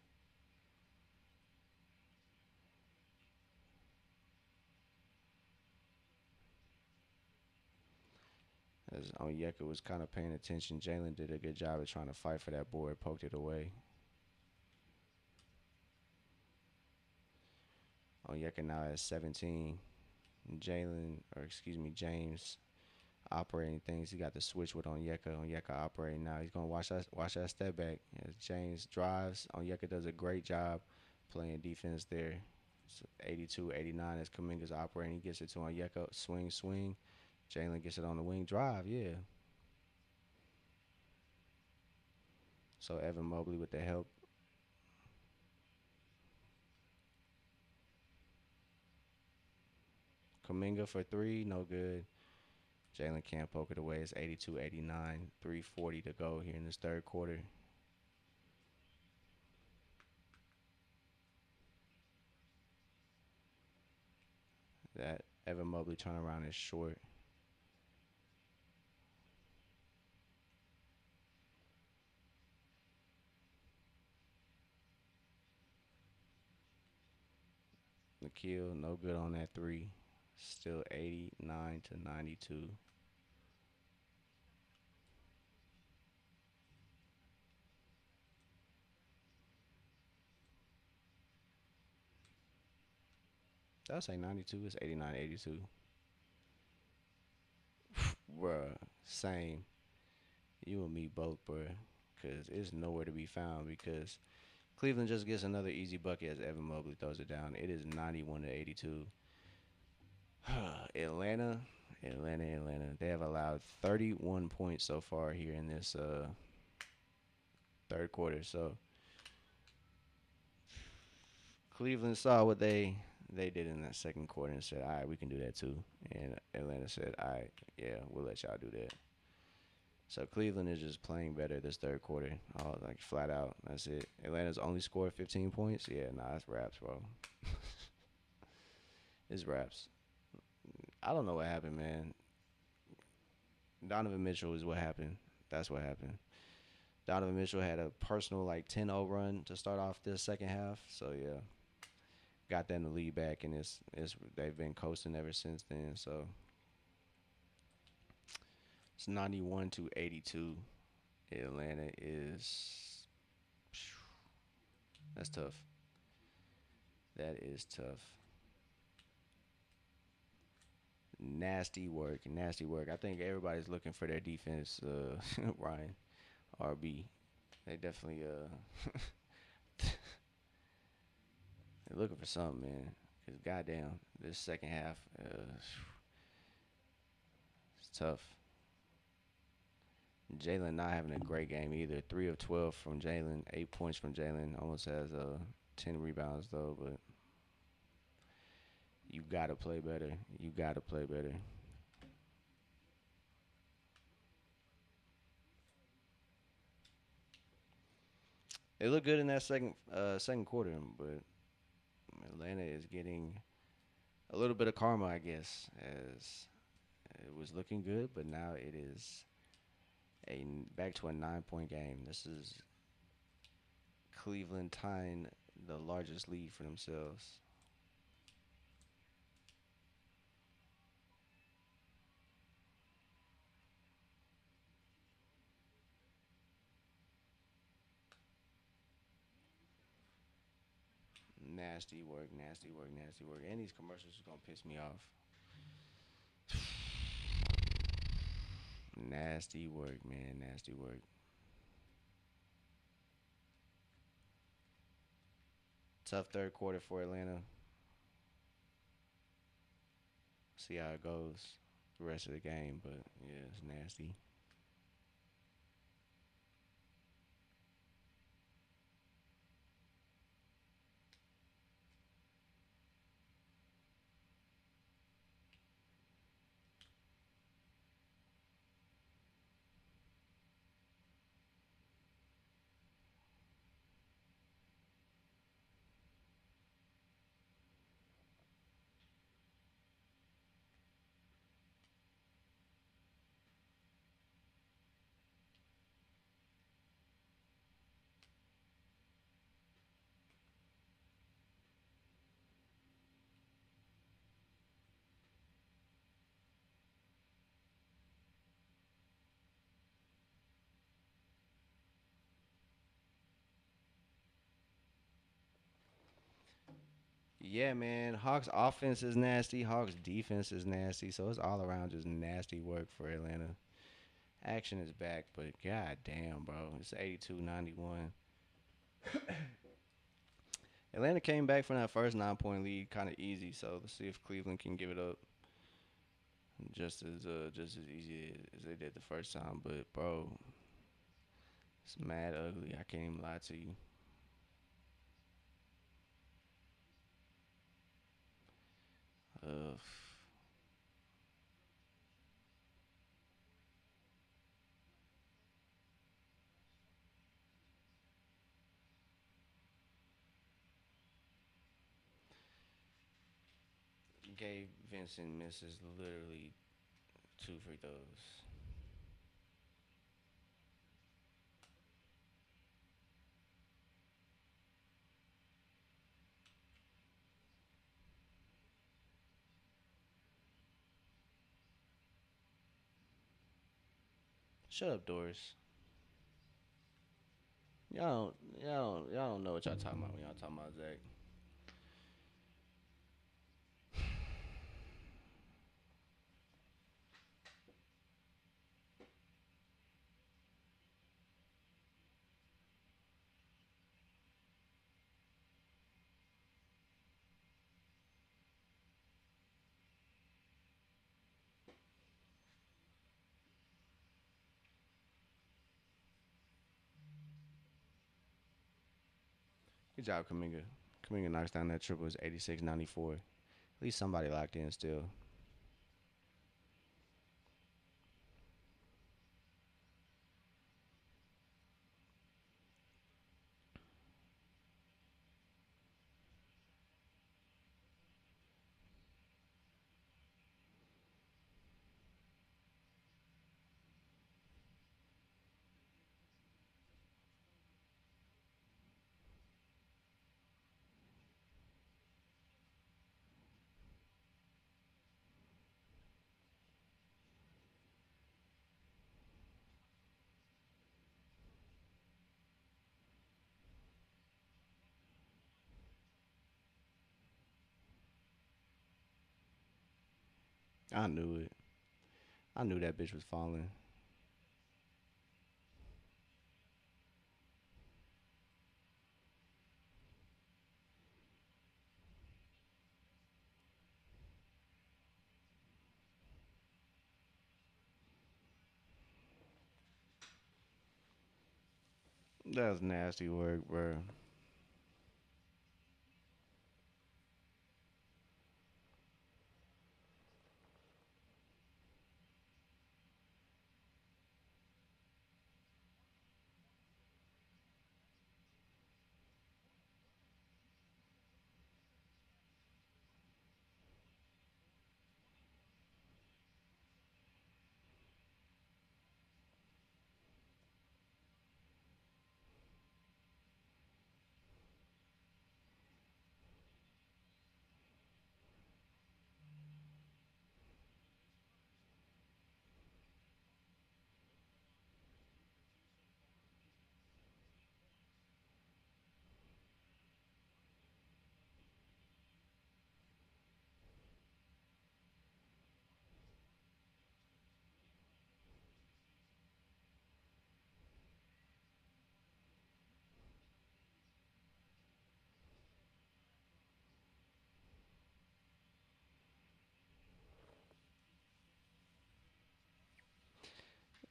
A: As Onyeka was kind of paying attention, Jalen did a good job of trying to fight for that board, poked it away. Onyeka now has 17. Jalen, or excuse me, James operating things. He got the switch with Onyeka. Onyeka operating now. He's gonna watch that step back as James drives. Onyeka does a great job playing defense there. It's 82-89 as Kaminga's operating. He gets it to Onyeka. Swing, swing. Jalen gets it on the wing. Drive, yeah. So Evan Mobley with the help. Kaminga for three, no good. Jalen can't poke it away. It's 82-89. 3:40 to go here in this third quarter. That Evan Mobley turnaround is short. Nikhil, no good on that three. Still 89-92. Did I say 92? It's 89-82. Bruh, same. You and me both, bruh. Because it's nowhere to be found because Cleveland just gets another easy bucket as Evan Mobley throws it down. It is 91-82. Atlanta, Atlanta. They have allowed 31 points so far here in this third quarter. So Cleveland saw what they did in that second quarter and said, "All right, we can do that too." And Atlanta said, "All right, yeah, we'll let y'all do that." So Cleveland is just playing better this third quarter, all like flat out. That's it. Atlanta's only scored 15 points. Yeah, nah, it's raps, bro. It's raps. I don't know what happened, man. Donovan Mitchell is what happened. That's what happened. Donovan Mitchell had a personal like 10-0 run to start off this second half. So yeah, got them the lead back, and it's they've been coasting ever since then. So it's 91-82. Atlanta is that's tough. That is tough. Nasty work, nasty work. I think everybody's looking for their defense. Ryan, RB, they definitely they're looking for something, man. Cause goddamn, this second half, it's tough. Jalen not having a great game either. 3 of 12 from Jalen, 8 points from Jalen. Almost has 10 rebounds though, but you gotta play better. You gotta play better. They look good in that second quarter, but Atlanta is getting a little bit of karma, I guess, as it was looking good, but now it is a back to a 9 point game. This is Cleveland tying the largest lead for themselves. Nasty work, nasty work, nasty work. And these commercials are gonna piss me off. Nasty work, man. Nasty work. Tough third quarter for Atlanta. See how it goes the rest of the game, but yeah, it's nasty. Yeah, man. Hawks offense is nasty. Hawks defense is nasty. So it's all around just nasty work for Atlanta. Action is back, but god damn, bro. It's 82-91. Atlanta came back from that first 9 point lead kind of easy. So let's see if Cleveland can give it up just as easy as they did the first time. But bro, it's mad ugly. I can't even lie to you. Uh, Gabe Vincent misses literally two free throws. Shut up, Doris. Y'all don't know what y'all talking about when y'all talking about Zach. Good job, Kaminga. Kaminga knocks down that triple. It's 86-94. At least somebody locked in still. I knew it. I knew that bitch was falling. That was nasty work, bro.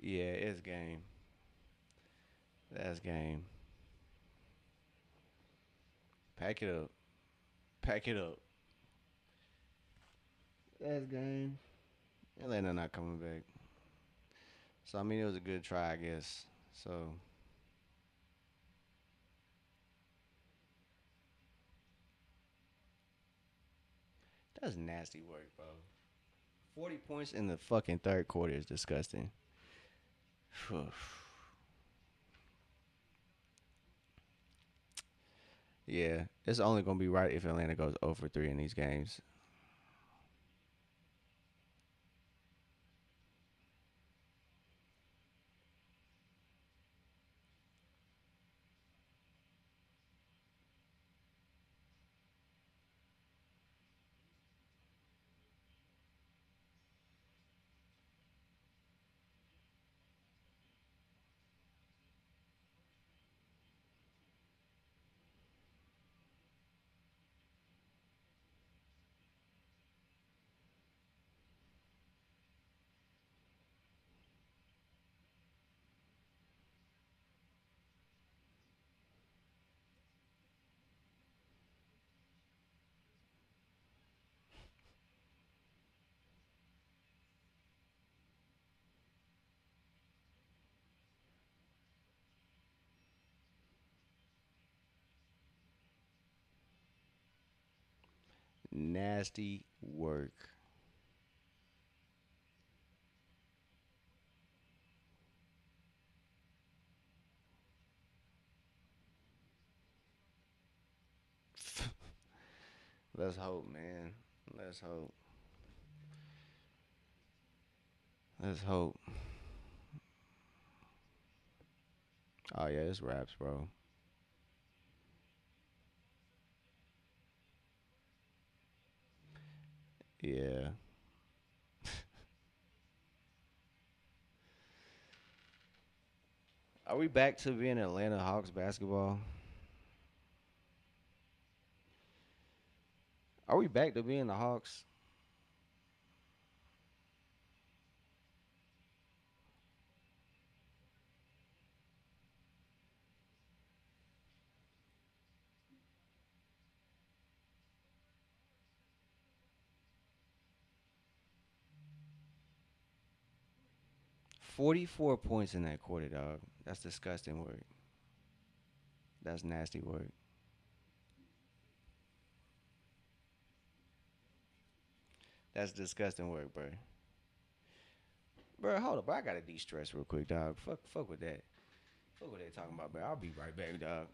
A: Yeah, it's game. That's game. Pack it up. Pack it up. That's game. Atlanta not coming back. So I mean, it was a good try, I guess. So that's nasty work, bro. 40 points in the fucking third quarter is disgusting. Yeah, it's only gonna be right if Atlanta goes over 3 in these games. Nasty work. Let's hope, man. Let's hope. Let's hope. Oh yeah, it's raps, bro. Yeah. Are we back to being Atlanta Hawks basketball? Are we back to being the Hawks? 44 points in that quarter, dog. That's disgusting work. That's nasty work. That's disgusting work, bro. Bro, hold up. I gotta de-stress real quick, dog. Fuck with that. Fuck what they talking about, bro. I'll be right back, dog.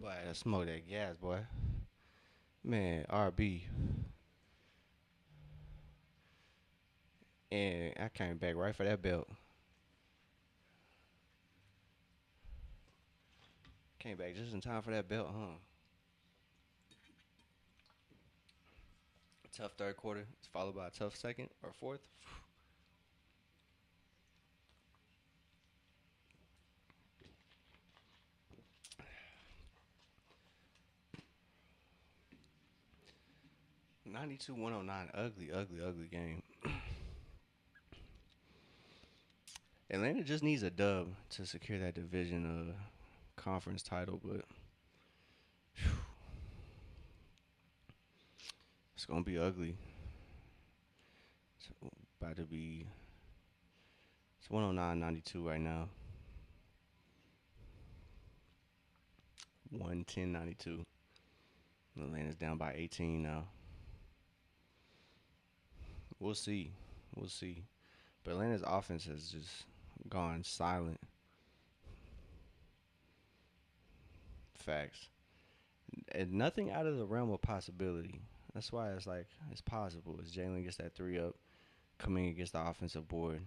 A: Boy, I smoke that gas, boy. Man, RB. And I came back right for that belt. Came back just in time for that belt, huh? Tough third quarter, followed by a tough second or fourth. 92-109. Ugly, ugly, ugly game. Atlanta just needs a dub to secure that division conference title, but it's gonna be ugly. It's about to be. It's 109-92 right now. 110-92. Atlanta's down by 18 now. We'll see. We'll see. But Atlanta's offense has just gone silent. Facts. And nothing out of the realm of possibility. That's why it's like it's possible. As Jalen gets that three up, coming against the offensive board.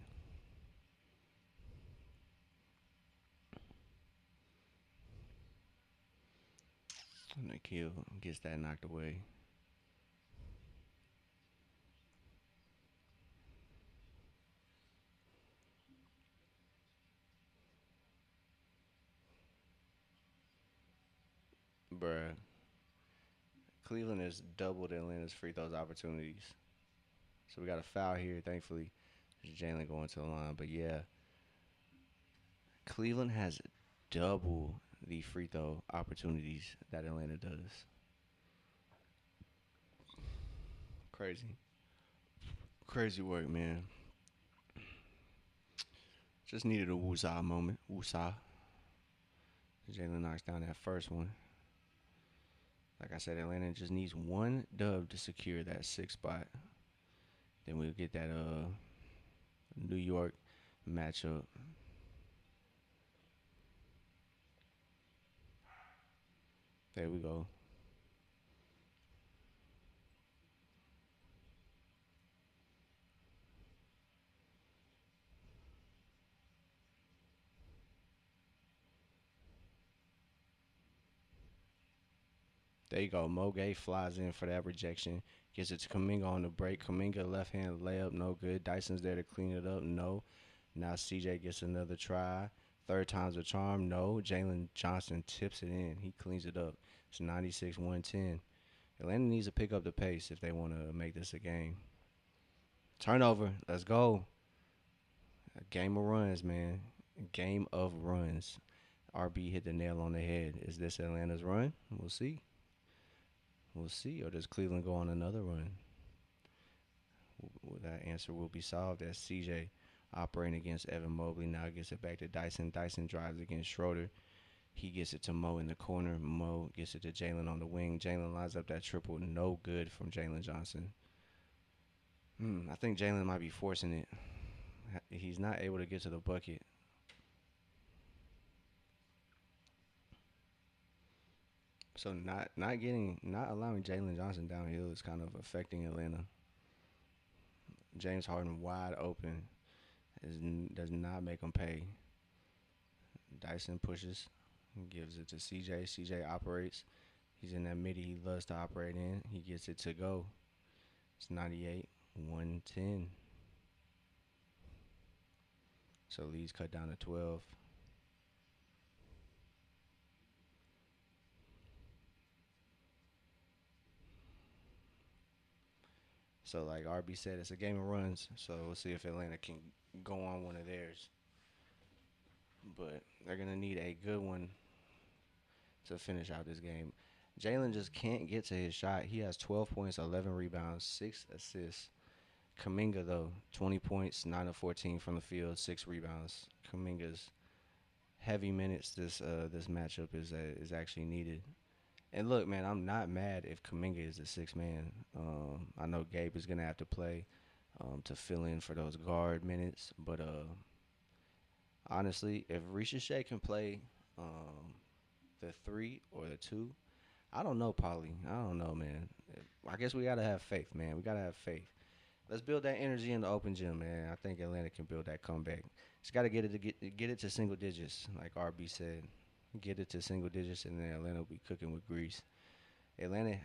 A: And Nikhil gets that knocked away. Bruh. Cleveland has doubled Atlanta's free throws opportunities. So we got a foul here, thankfully. There's Jalen going to the line. But yeah, Cleveland has double the free throw opportunities that Atlanta does. Crazy. Crazy work, man. Just needed a woosah moment. Woosah. Jalen knocks down that first one. Like I said, Atlanta just needs one dub to secure that sixth spot. Then we'll get that New York matchup. There we go. There you go. Mogay flies in for that rejection. Gets it to Kaminga on the break. Kaminga left hand layup, no good. Dyson's there to clean it up, no. Now CJ gets another try. Third time's a charm, no. Jalen Johnson tips it in. He cleans it up. It's 96-110. Atlanta needs to pick up the pace if they want to make this a game. Turnover. Let's go. A game of runs, man. A game of runs. RB hit the nail on the head. Is this Atlanta's run? We'll see. We'll see. Or does Cleveland go on another run? That answer will be solved as CJ operating against Evan Mobley. Now gets it back to Dyson. Dyson drives against Schroeder. He gets it to Mo in the corner. Mo gets it to Jalen on the wing. Jalen lines up that triple. No good from Jalen Johnson. I think Jalen might be forcing it. He's not able to get to the bucket. So not allowing Jalen Johnson downhill is kind of affecting Atlanta. James Harden wide open does not make him pay. Dyson pushes, gives it to CJ. CJ operates. He's in that midi he loves to operate in. He gets it to go. It's 98-110. So leads cut down to 12. So like RB said, it's a game of runs. So we'll see if Atlanta can go on one of theirs. But they're gonna need a good one to finish out this game. Jalen just can't get to his shot. He has 12 points, 11 rebounds, 6 assists. Kaminga though, 20 points, 9 of 14 from the field, 6 rebounds. Kaminga's heavy minutes this matchup is actually needed. And look, man, I'm not mad if Kaminga is the sixth man. I know Gabe is gonna have to play to fill in for those guard minutes, but honestly, if Risha Shea can play the 3 or the 2. I don't know, Polly. I don't know, man. I guess we gotta have faith, man. We gotta have faith. Let's build that energy in the open gym, man. I think Atlanta can build that comeback. Just gotta get it to single digits, like RB said. Get it to single digits, and then Atlanta will be cooking with grease. Atlanta,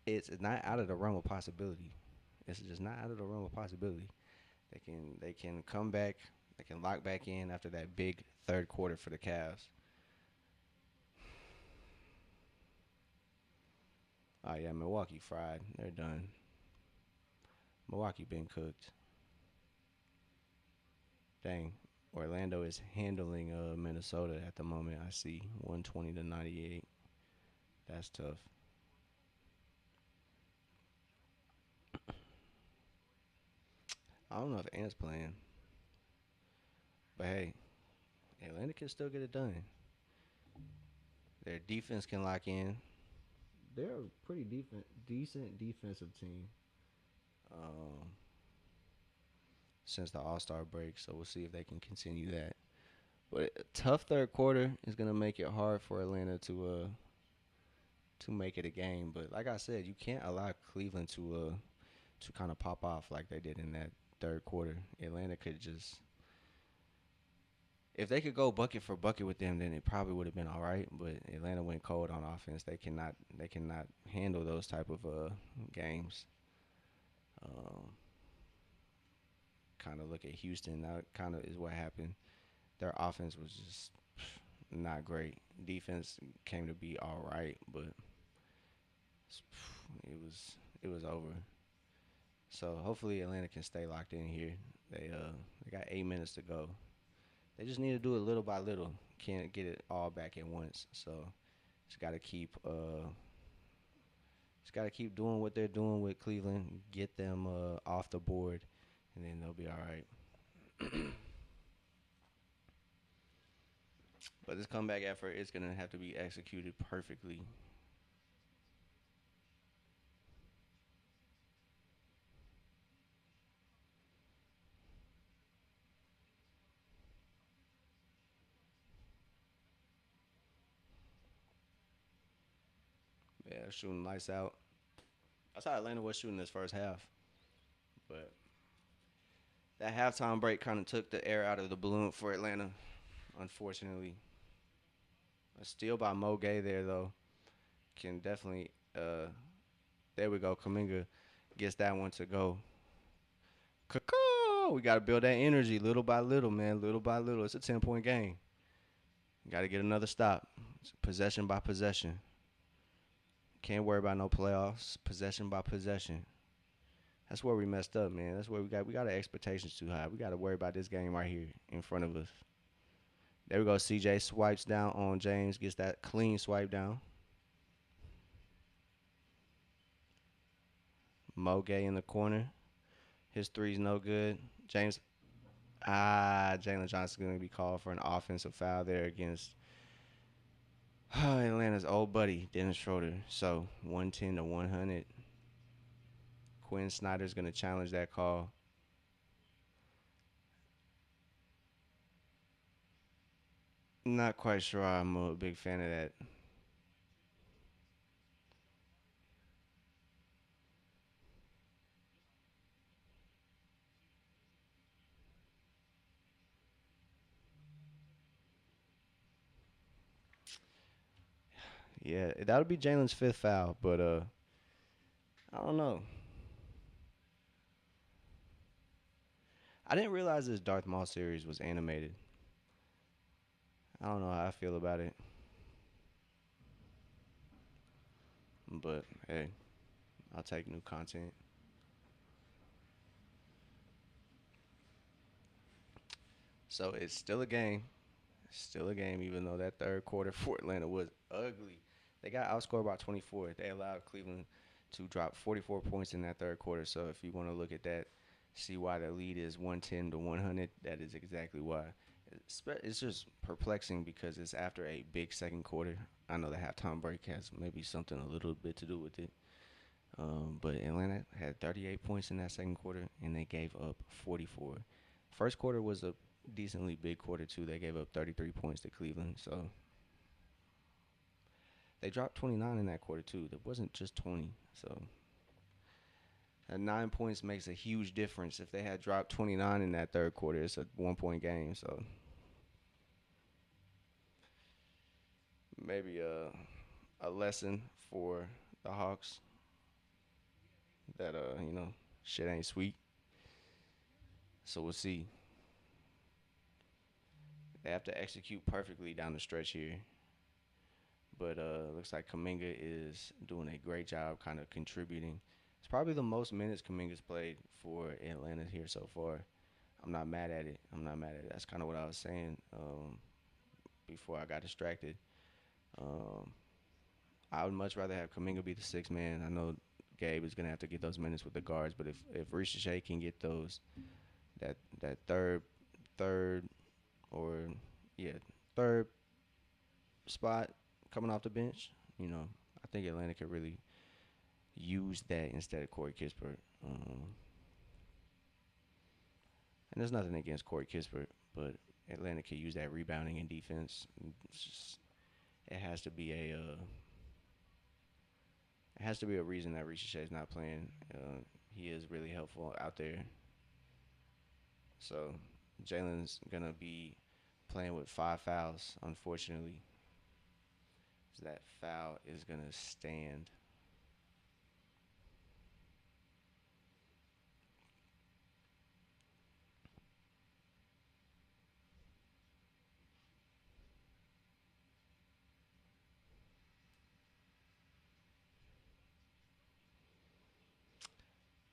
A: it's not out of the realm of possibility. It's just not out of the realm of possibility. They can come back. They can lock back in after that big third quarter for the Cavs. Oh yeah, Milwaukee fried. They're done. Milwaukee been cooked. Dang. Orlando is handling Minnesota at the moment. I see 120 to 98. That's tough. I don't know if Ant's playing, but hey, Atlanta can still get it done. Their defense can lock in. They're a pretty decent defensive team um, since the All Star break. So we'll see if they can continue that. But a tough third quarter is gonna make it hard for Atlanta to make it a game. But like I said, you can't allow Cleveland to kind of pop off like they did in that third quarter. Atlanta could just, if they could go bucket for bucket with them, then it probably would have been all right. But Atlanta went cold on offense. They cannot handle those type of games. Um, kind of look at Houston. That kind of is what happened. Their offense was just not great. Defense came to be all right, but it was over. So hopefully Atlanta can stay locked in here. They got 8 minutes to go. They just need to do it little by little. Can't get it all back at once. So just gotta keep doing what they're doing with Cleveland. Get them off the board, and then they'll be all right. But this comeback effort is gonna have to be executed perfectly. Yeah, shooting lights out. That's how Atlanta was shooting this first half. But that halftime break kind of took the air out of the balloon for Atlanta, unfortunately. A steal by Mo Gay there, though. Can definitely. There we go. Kaminga gets that one to go. We got to build that energy little by little, man. Little by little. It's a 10-point game. Got to get another stop. It's possession by possession. Can't worry about no playoffs. Possession by possession. That's where we messed up, man. That's where we got our expectations too high. We got to worry about this game right here in front of us. There we go. CJ swipes down on James, gets that clean swipe down. Mo Gay in the corner. His three's no good. Jalen Johnson's going to be called for an offensive foul there against Atlanta's old buddy, Dennis Schroeder. So 110 to 100. Quinn Snyder's going to challenge that call. Not quite sure I'm a big fan of that. Yeah, that'll be Jalen's fifth foul, but I don't know. I didn't realize this Darth Maul series was animated. I don't know how I feel about it, but hey, I'll take new content. So it's still a game. Still a game, even though that third quarter for Atlanta was ugly. They got outscored by 24. They allowed Cleveland to drop 44 points in that third quarter. So if you want to look at that, see why the lead is 110 to 100, that is exactly why. It's just perplexing because it's after a big second quarter. I know the halftime break has maybe something a little bit to do with it. But Atlanta had 38 points in that second quarter, and they gave up 44. First quarter was a decently big quarter, too. They gave up 33 points to Cleveland. So, They dropped 29 in that quarter too. It wasn't just 20. So 9 points makes a huge difference. If they had dropped 29 in that third quarter, it's a 1 point game. So maybe a lesson for the Hawks that shit ain't sweet. So we'll see. They have to execute perfectly down the stretch here. But looks like Kaminga is doing a great job kind of contributing. It's probably the most minutes Kaminga's played for Atlanta here so far. I'm not mad at it. I'm not mad at it. That's kind of what I was saying before I got distracted. Um, I would much rather have Kaminga be the sixth man. I know Gabe is gonna have to get those minutes with the guards, but if Ricochet can get that third or yeah third spot coming off the bench, I think Atlanta could really use that instead of Corey Kispert. And there's nothing against Corey Kispert, but Atlanta could use that rebounding and defense. It has to be a reason that Ricochet is not playing. He is really helpful out there. So Jalen's gonna be playing with 5 fouls, unfortunately. So that foul is gonna stand.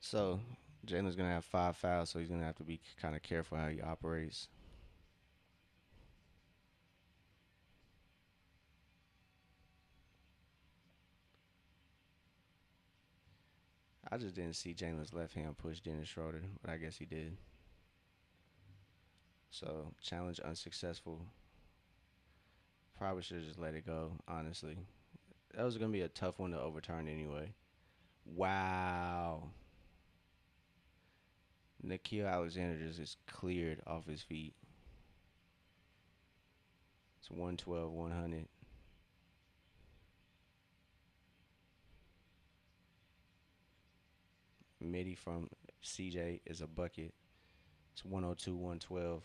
A: So Jalen's gonna have 5 fouls, so he's gonna have to be kind of careful how he operates. I just didn't see Jalen's left hand push Dennis Schroeder, but I guess he did. So challenge unsuccessful. Probably should have just let it go, honestly. That was gonna be a tough one to overturn anyway. Wow. Nikhil Alexander just is cleared off his feet. It's 112, 100. Midi from CJ is a bucket. It's 102, 112.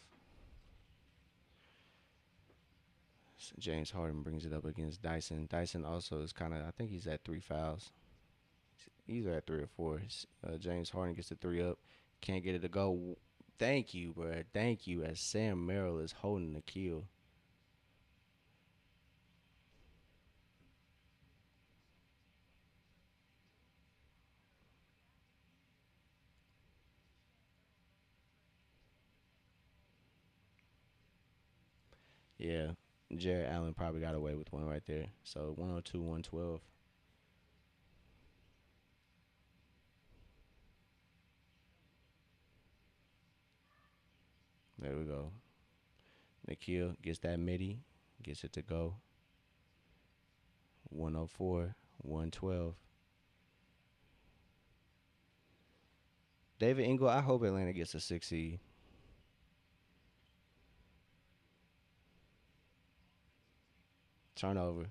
A: So James Harden brings it up against Dyson. Dyson also is kind of, I think he's at 3 fouls. He's either at 3 or 4. James Harden gets the 3 up. Can't get it to go. Thank you, bro. Thank you. As Sam Merrill is holding the kill. Yeah. Jared Allen probably got away with one right there. So 102, 112. There we go. Nikhil gets that midi, gets it to go. 104, 112. David Ingle, I hope Atlanta gets a 6 seed. Turnover.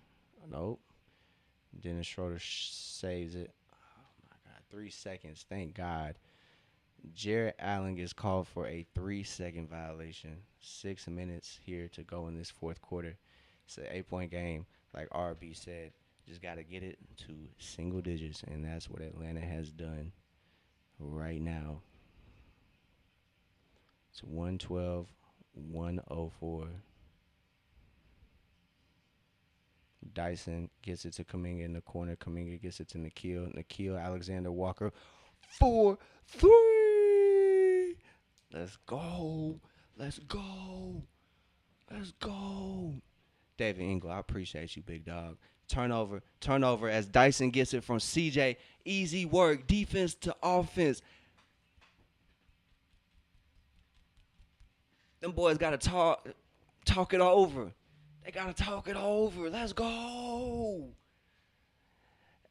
A: Nope. Dennis Schroeder saves it. Oh my God. 3 seconds. Thank God. Jared Allen gets called for a 3 second violation. 6 minutes here to go in this fourth quarter. It's an 8 point game. Like RB said, just got to get it to single digits, and that's what Atlanta has done right now. It's 112, 104. Dyson gets it to Kaminga in the corner. Kaminga gets it to Nikhil. Nikhil Alexander Walker. 4-3. Let's go. Let's go. Let's go. David Ingle, I appreciate you, big dog. Turnover as Dyson gets it from CJ. Easy work. Defense to offense. Them boys got to talk it over. They got to talk it over. Let's go.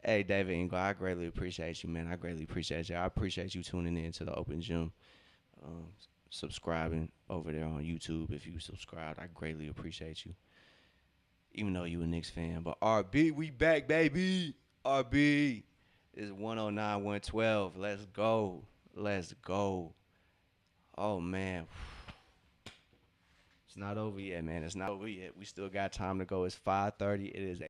A: Hey, David Ingle, I greatly appreciate you, man. I greatly appreciate you. I appreciate you tuning in to the Open Gym. Subscribing over there on YouTube. If you subscribed, I greatly appreciate you. even though you a Knicks fan. But RB, we back, baby. RB is 109, 112. Let's go. Let's go. Oh man. It's not over yet, man. It's not over yet. We still got time to go. It's 5:30. It is